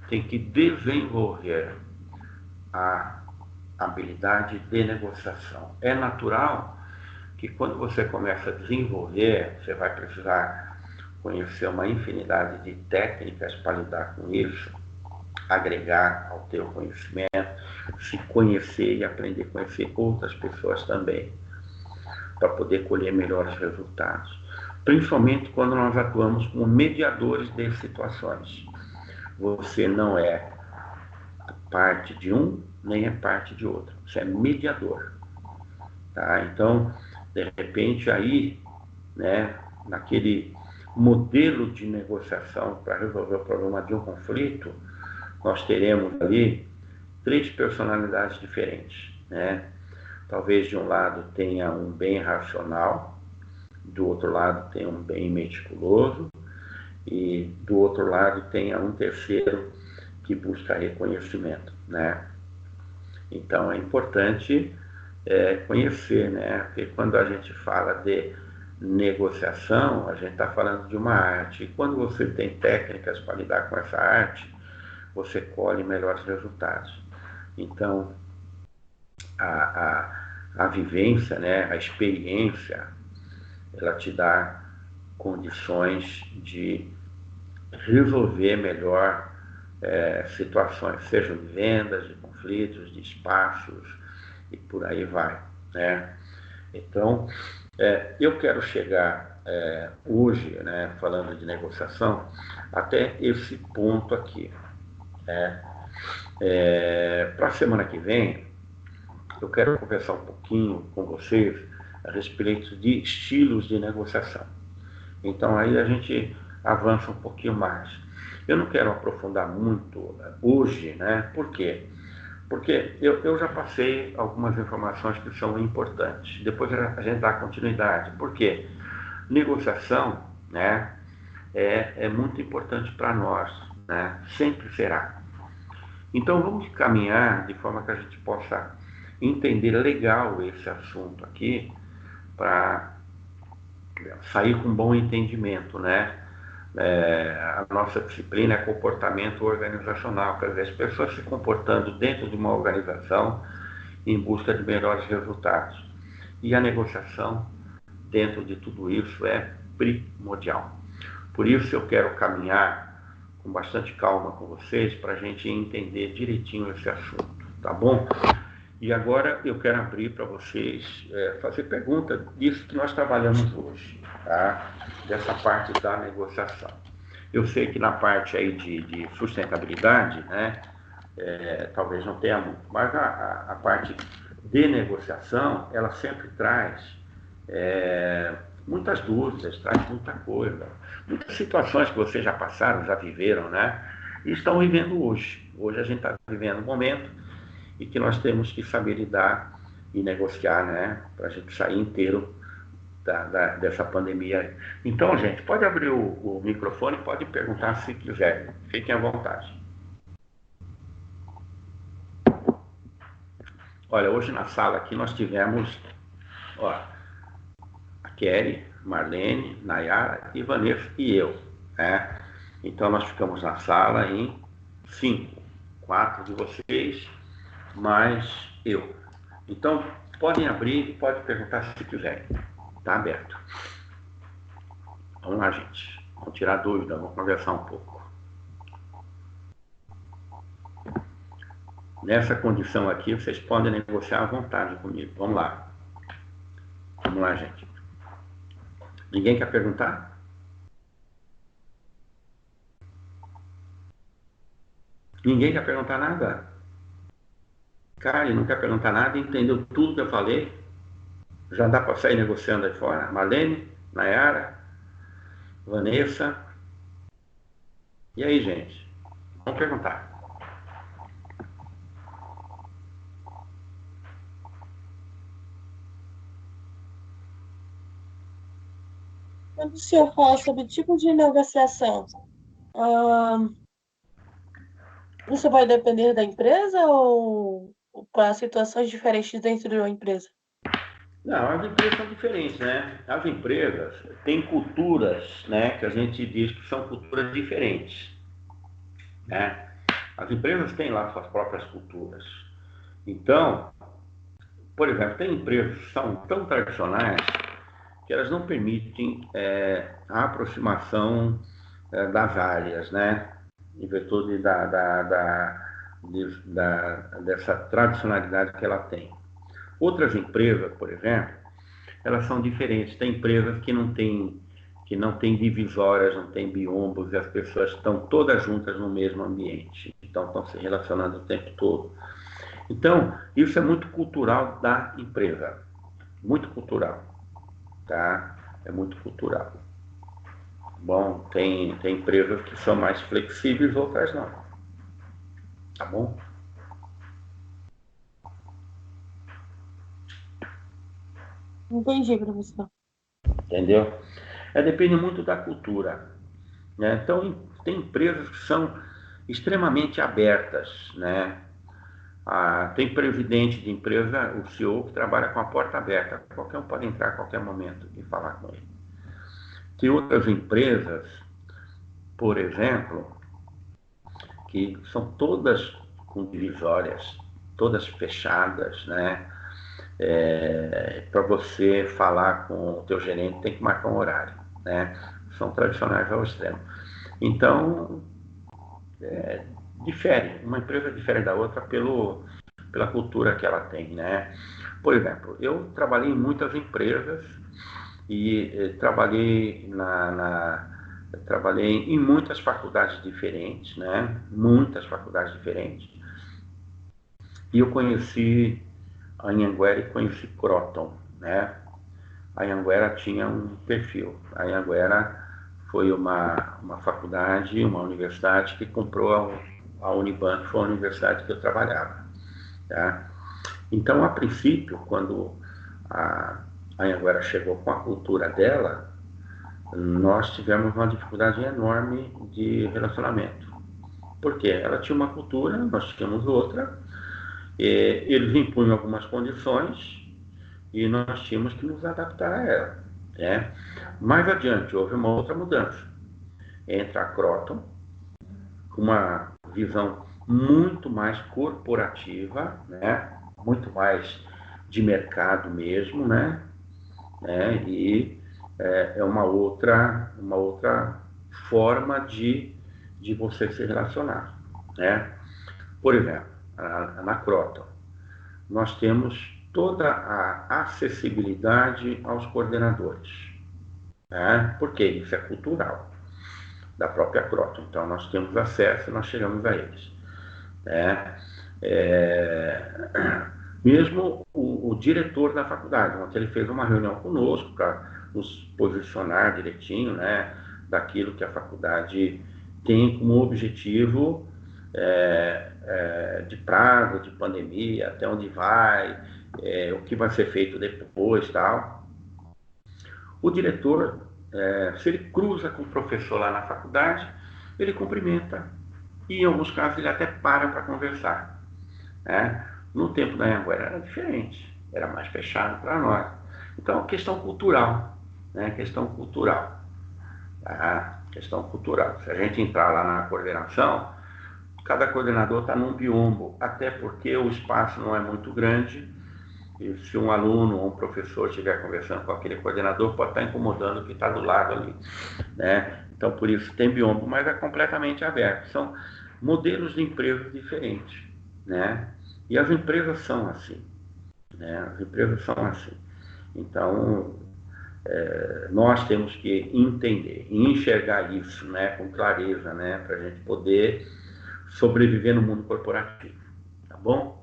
tem que desenvolver a habilidade de negociação. É natural que quando você começa a desenvolver, você vai precisar conhecer uma infinidade de técnicas para lidar com isso, agregar ao teu conhecimento, se conhecer e aprender a conhecer outras pessoas também, para poder colher melhores resultados. Principalmente quando nós atuamos como mediadores de situações. Você não é parte de um, nem é parte de outro. Você é mediador. Tá? Então, de repente, aí, né, naquele modelo de negociação para resolver o problema de um conflito, nós teremos ali 3 personalidades diferentes, né? Talvez de um lado tenha um bem racional, do outro lado tenha um bem meticuloso, e do outro lado tenha um terceiro que busca reconhecimento, né? Então é importante conhecer, né? Porque quando a gente fala de negociação, a gente está falando de uma arte. E quando você tem técnicas para lidar com essa arte, você colhe melhores resultados. Então, a vivência, né, a experiência, ela te dá condições de resolver melhor situações, sejam de vendas, de conflitos, de espaços e por aí vai, né? Então, eu quero chegar hoje, né, falando de negociação, até esse ponto aqui, né? Para a semana que vem, eu quero conversar um pouquinho com vocês a respeito de estilos de negociação. Então aí a gente avança um pouquinho mais. Eu não quero aprofundar muito hoje, né? Por quê? Porque eu já passei algumas informações que são importantes. Depois a gente dá continuidade. Por quê? Negociação, né, é muito importante para nós, né? Sempre será. Então vamos caminhar de forma que a gente possa entender legal esse assunto aqui para sair com um bom entendimento, né? A nossa disciplina é comportamento organizacional, quer dizer, as pessoas se comportando dentro de uma organização em busca de melhores resultados. E a negociação dentro de tudo isso é primordial. Por isso eu quero caminhar com bastante calma com vocês para a gente entender direitinho esse assunto, tá bom? E agora eu quero abrir para vocês fazer pergunta disso que nós trabalhamos hoje, tá? Dessa parte da negociação. Eu sei que na parte aí de sustentabilidade, né, talvez não tenha muito, mas a parte de negociação, ela sempre traz muitas dúvidas, traz muita coisa, muitas situações que vocês já passaram, já viveram, né? E estão vivendo hoje. Hoje a gente está vivendo um momento e que nós temos que saber lidar e negociar, né, para a gente sair inteiro dessa pandemia. Então, gente, pode abrir o microfone, pode perguntar se quiser, fiquem à vontade. Olha, hoje na sala aqui nós tivemos, ó, a Kelly, Marlene, Nayara, e Vanessa e eu, né? Então nós ficamos na sala em 5, 4 de vocês, mais eu. Então, podem abrir e podem perguntar se quiserem. Está aberto. Vamos lá, gente. Vamos tirar dúvida, vamos conversar um pouco. Nessa condição aqui, vocês podem negociar à vontade comigo. Vamos lá. Vamos lá, gente. Ninguém quer perguntar? Ninguém quer perguntar nada? Cara, não quer perguntar nada, entendeu tudo que eu falei? Já dá para sair negociando aí fora? Marlene, Nayara, Vanessa. E aí, gente? Vamos perguntar. Quando o senhor fala sobre tipo de negociação, ahn, isso vai depender da empresa ou para situações diferentes dentro de uma empresa? Não, as empresas são diferentes, né? As empresas têm culturas, né, que a gente diz que são culturas diferentes, né? As empresas têm lá suas próprias culturas. Então, por exemplo, tem empresas que são tão tradicionais que elas não permitem a aproximação das áreas, né? Em virtude dessa tradicionalidade que ela tem. Outras empresas, por exemplo, elas são diferentes. Tem empresas que não têm divisórias, não têm biombos, e as pessoas estão todas juntas no mesmo ambiente. Então, estão se relacionando o tempo todo. Então, isso é muito cultural da empresa. Muito cultural, tá? É muito cultural. Bom, tem empresas que são mais flexíveis, outras não. Tá bom? Entendi, professor. Entendeu? Depende muito da cultura, né? Então, tem empresas que são extremamente abertas, né? Tem presidente de empresa, o CEO, que trabalha com a porta aberta. Qualquer um pode entrar a qualquer momento e falar com ele. Tem outras empresas, por exemplo, que são todas com divisórias, todas fechadas, né? Para você falar com o teu gerente tem que marcar um horário, né? São tradicionais ao extremo. Então, difere. Uma empresa difere da outra pela cultura que ela tem, né? Por exemplo, eu trabalhei em muitas empresas e trabalhei em muitas faculdades diferentes, né? Muitas faculdades diferentes. E eu conheci a Anhanguera e conheci Croton, né? A Anhanguera tinha um perfil. A Anhanguera foi uma faculdade, uma universidade que comprou a Unibanco, foi a universidade que eu trabalhava, tá? Então, a princípio, quando a Anhanguera chegou com a cultura dela, nós tivemos uma dificuldade enorme de relacionamento. Por quê? Ela tinha uma cultura, nós tínhamos outra, eles impunham algumas condições e nós tínhamos que nos adaptar a ela, né? Mais adiante, houve uma outra mudança. Entra a Croton, com uma visão muito mais corporativa, né? Muito mais de mercado mesmo, né? E é uma outra forma de você se relacionar, né? Por exemplo, na Croton, nós temos toda a acessibilidade aos coordenadores, né? Porque isso é cultural da própria Croton. Então, nós temos acesso e nós chegamos a eles, né? Mesmo o diretor da faculdade, ontem ele fez uma reunião conosco para nos posicionar direitinho, né, daquilo que a faculdade tem como objetivo de prazo, de pandemia, até onde vai, o que vai ser feito depois, tal. O diretor, se ele cruza com o professor lá na faculdade, ele cumprimenta e em alguns casos ele até para conversar, né? No tempo da Anhanguera era diferente, era mais fechado para nós. Então, questão cultural, né? Questão cultural, tá? Questão cultural. Se a gente entrar lá na coordenação, cada coordenador está num biombo, até porque o espaço não é muito grande e se um aluno ou um professor estiver conversando com aquele coordenador, pode estar incomodando o que está do lado ali, né? Então, por isso tem biombo, mas é completamente aberto. São modelos de empresas diferentes, né? E as empresas são assim, né? As empresas são assim. Então, nós temos que entender e enxergar isso, né, com clareza, né, para a gente poder sobreviver no mundo corporativo, tá bom?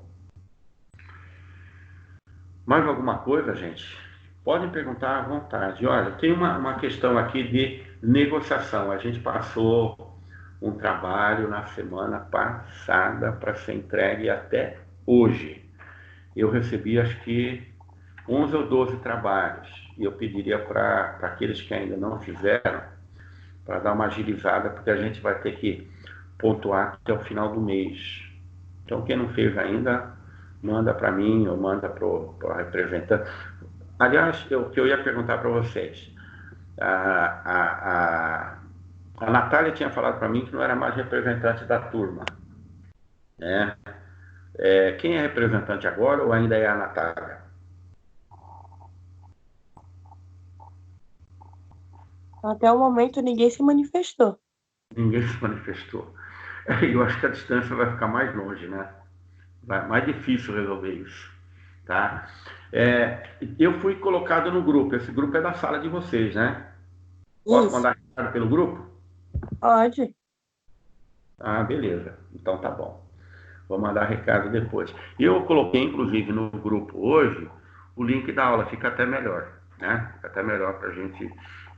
Mais alguma coisa, gente? Podem perguntar à vontade. Olha, tem uma questão aqui de negociação. A gente passou um trabalho na semana passada para ser entregue até hoje. Eu recebi, acho que 11 ou 12 trabalhos. E eu pediria para aqueles que ainda não fizeram, para dar uma agilizada, porque a gente vai ter que pontuar até o final do mês. Então, quem não fez ainda, manda para mim ou manda para o representante. Aliás, o que eu ia perguntar para vocês, a Natália tinha falado para mim que não era mais representante da turma, né? Quem é representante agora ou ainda é a Natália? Até o momento ninguém se manifestou. Ninguém se manifestou. Eu acho que a distância vai ficar mais longe, né? Vai mais difícil resolver isso, tá? Eu fui colocado no grupo. Esse grupo é da sala de vocês, né? Posso Isso, mandar recado pelo grupo? pode. Ah, beleza. Então tá bom. Vou mandar recado depois. Eu coloquei, inclusive, no grupo hoje o link da aula. Fica até melhor, né? Fica até melhor para a gente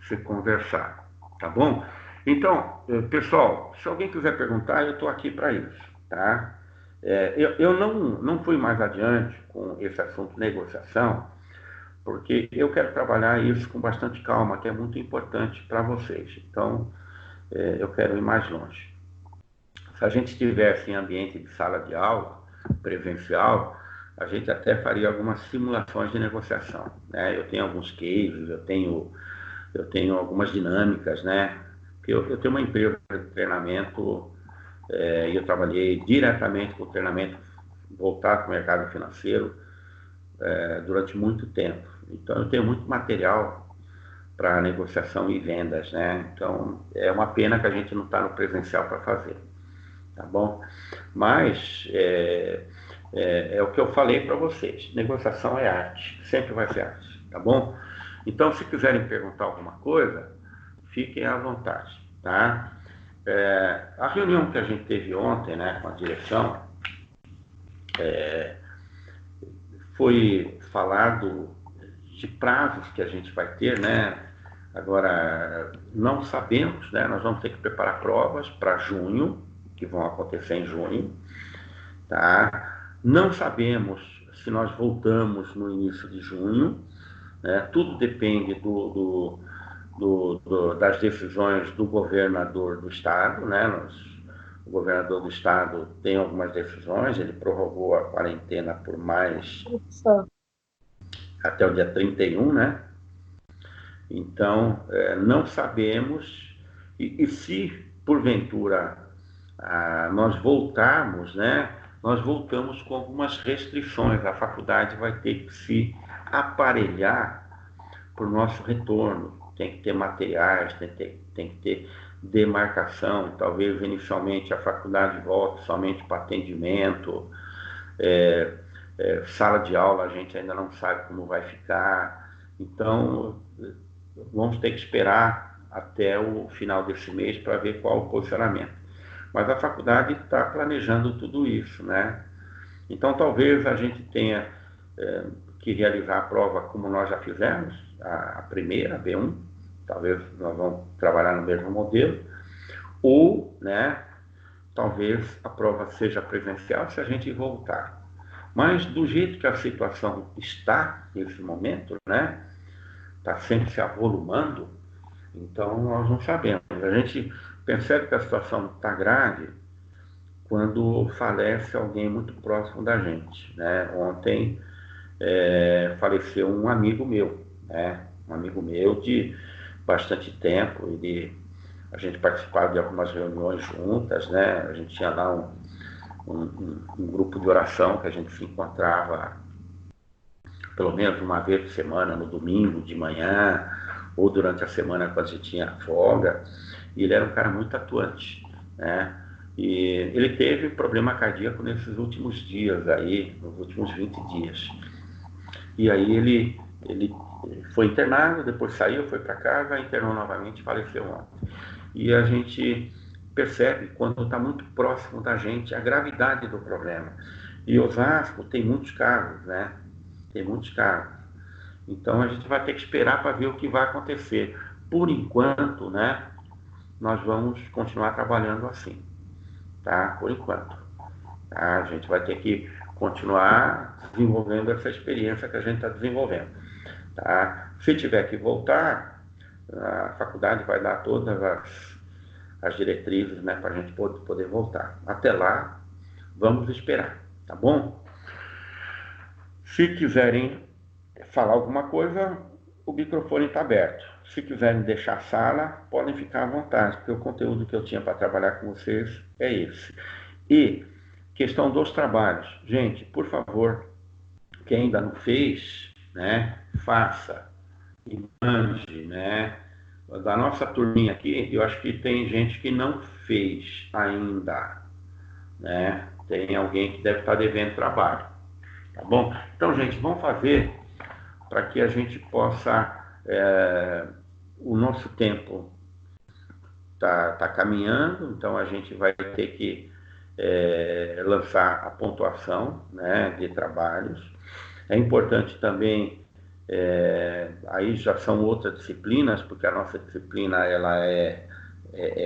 se conversar, tá bom? Então, pessoal, se alguém quiser perguntar, eu estou aqui para isso, tá? Eu não fui mais adiante com esse assunto negociação, porque eu quero trabalhar isso com bastante calma, que é muito importante para vocês. Então, eu quero ir mais longe. Se a gente estivesse em ambiente de sala de aula, presencial, a gente até faria algumas simulações de negociação, né? Eu tenho alguns cases, eu tenho algumas dinâmicas, né? Eu tenho uma empresa de treinamento e eu trabalhei diretamente com treinamento voltado para o mercado financeiro durante muito tempo. Então, eu tenho muito material para negociação e vendas, né? Então, é uma pena que a gente não está no presencial para fazer, tá bom? Mas é o que eu falei para vocês, negociação é arte, sempre vai ser arte, tá bom? Então, se quiserem perguntar alguma coisa, fiquem à vontade, tá? A reunião que a gente teve ontem, né, com a direção, foi falado de prazos que a gente vai ter, né? Agora, não sabemos, né? Nós vamos ter que preparar provas para junho, que vão acontecer em junho, tá? Não sabemos se nós voltamos no início de junho, né? Tudo depende das decisões do governador do estado, né? O governador do estado tem algumas decisões, ele prorrogou a quarentena por mais Isso. até o dia 31, né? Então, não sabemos, e se porventura nós voltarmos, né? Nós voltamos com algumas restrições. A faculdade vai ter que se aparelhar para o nosso retorno. Tem que ter materiais, tem que ter demarcação. Talvez inicialmente a faculdade volte somente para atendimento. Sala de aula a gente ainda não sabe como vai ficar. Então, vamos ter que esperar até o final desse mês para ver qual o posicionamento. Mas a faculdade está planejando tudo isso, né? Então, talvez a gente tenha que realizar a prova como nós já fizemos, a primeira, a B1, talvez nós vamos trabalhar no mesmo modelo, ou, né, talvez a prova seja presencial se a gente voltar. Mas do jeito que a situação está nesse momento, né, está sempre se avolumando, então nós não sabemos. A gente percebe que a situação está grave quando falece alguém muito próximo da gente, né? Ontem faleceu um amigo meu, né? Um amigo meu de bastante tempo. A gente participava de algumas reuniões juntas, né? A gente tinha lá um grupo de oração que a gente se encontrava pelo menos uma vez por semana, no domingo de manhã, ou durante a semana quando a gente tinha folga. E ele era um cara muito atuante, né? E ele teve problema cardíaco nesses últimos dias aí, nos últimos 20 dias. E aí ele foi internado, depois saiu, foi para casa, internou novamente e faleceu ontem. E a gente percebe, quando está muito próximo da gente, a gravidade do problema. E Osasco tem muitos casos, né? Tem muitos casos. Então a gente vai ter que esperar para ver o que vai acontecer. Por enquanto, né? Nós vamos continuar trabalhando assim, tá? Por enquanto. Tá? A gente vai ter que continuar desenvolvendo essa experiência que a gente está desenvolvendo. Tá? Se tiver que voltar, a faculdade vai dar todas as diretrizes, né, para a gente poder voltar. Até lá, vamos esperar, tá bom? Se quiserem falar alguma coisa, o microfone está aberto. Se quiserem deixar a sala, podem ficar à vontade, porque o conteúdo que eu tinha para trabalhar com vocês é esse. E Questão dos trabalhos. Gente, por favor, quem ainda não fez, né, faça e mande, né? Da nossa turminha aqui, eu acho que tem gente que não fez ainda, né? Tem alguém que deve estar devendo trabalho, tá bom? Então, gente, vamos fazer para que a gente possa, o nosso tempo tá caminhando, então a gente vai ter que lançar a pontuação, né, de trabalhos. É importante também, aí já são outras disciplinas, porque a nossa disciplina ela é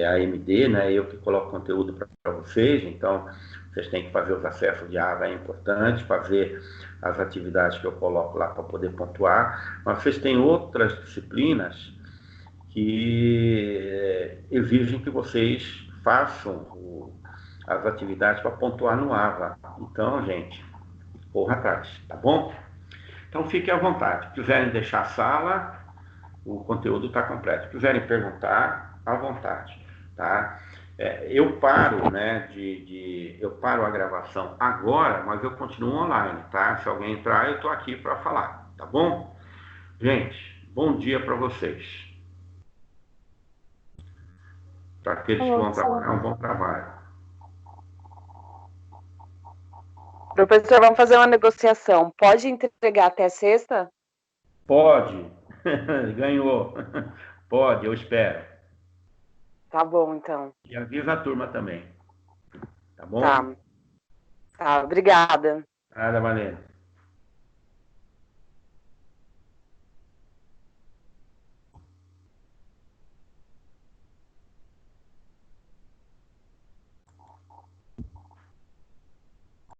a AMD, né, eu que coloco conteúdo para vocês, então vocês têm que fazer os acessos de aba, é importante, fazer as atividades que eu coloco lá para poder pontuar, mas vocês têm outras disciplinas que exigem que vocês façam as atividades para pontuar no AVA. Então, gente, corra atrás, tá bom? Então, fiquem à vontade. Se quiserem deixar a sala, o conteúdo está completo. Se quiserem perguntar, à vontade, tá? Eu paro, né, eu paro a gravação agora, mas eu continuo online, tá? Se alguém entrar, eu estou aqui para falar, tá bom? Gente, bom dia para vocês. Para aqueles que vão trabalhar, um bom trabalho. Professor, vamos fazer uma negociação. Pode entregar até sexta? Pode. Ganhou. Pode, eu espero. Tá bom, então. E avisa a turma também. Tá bom? Tá. Tá, obrigada. Nada, Valendo.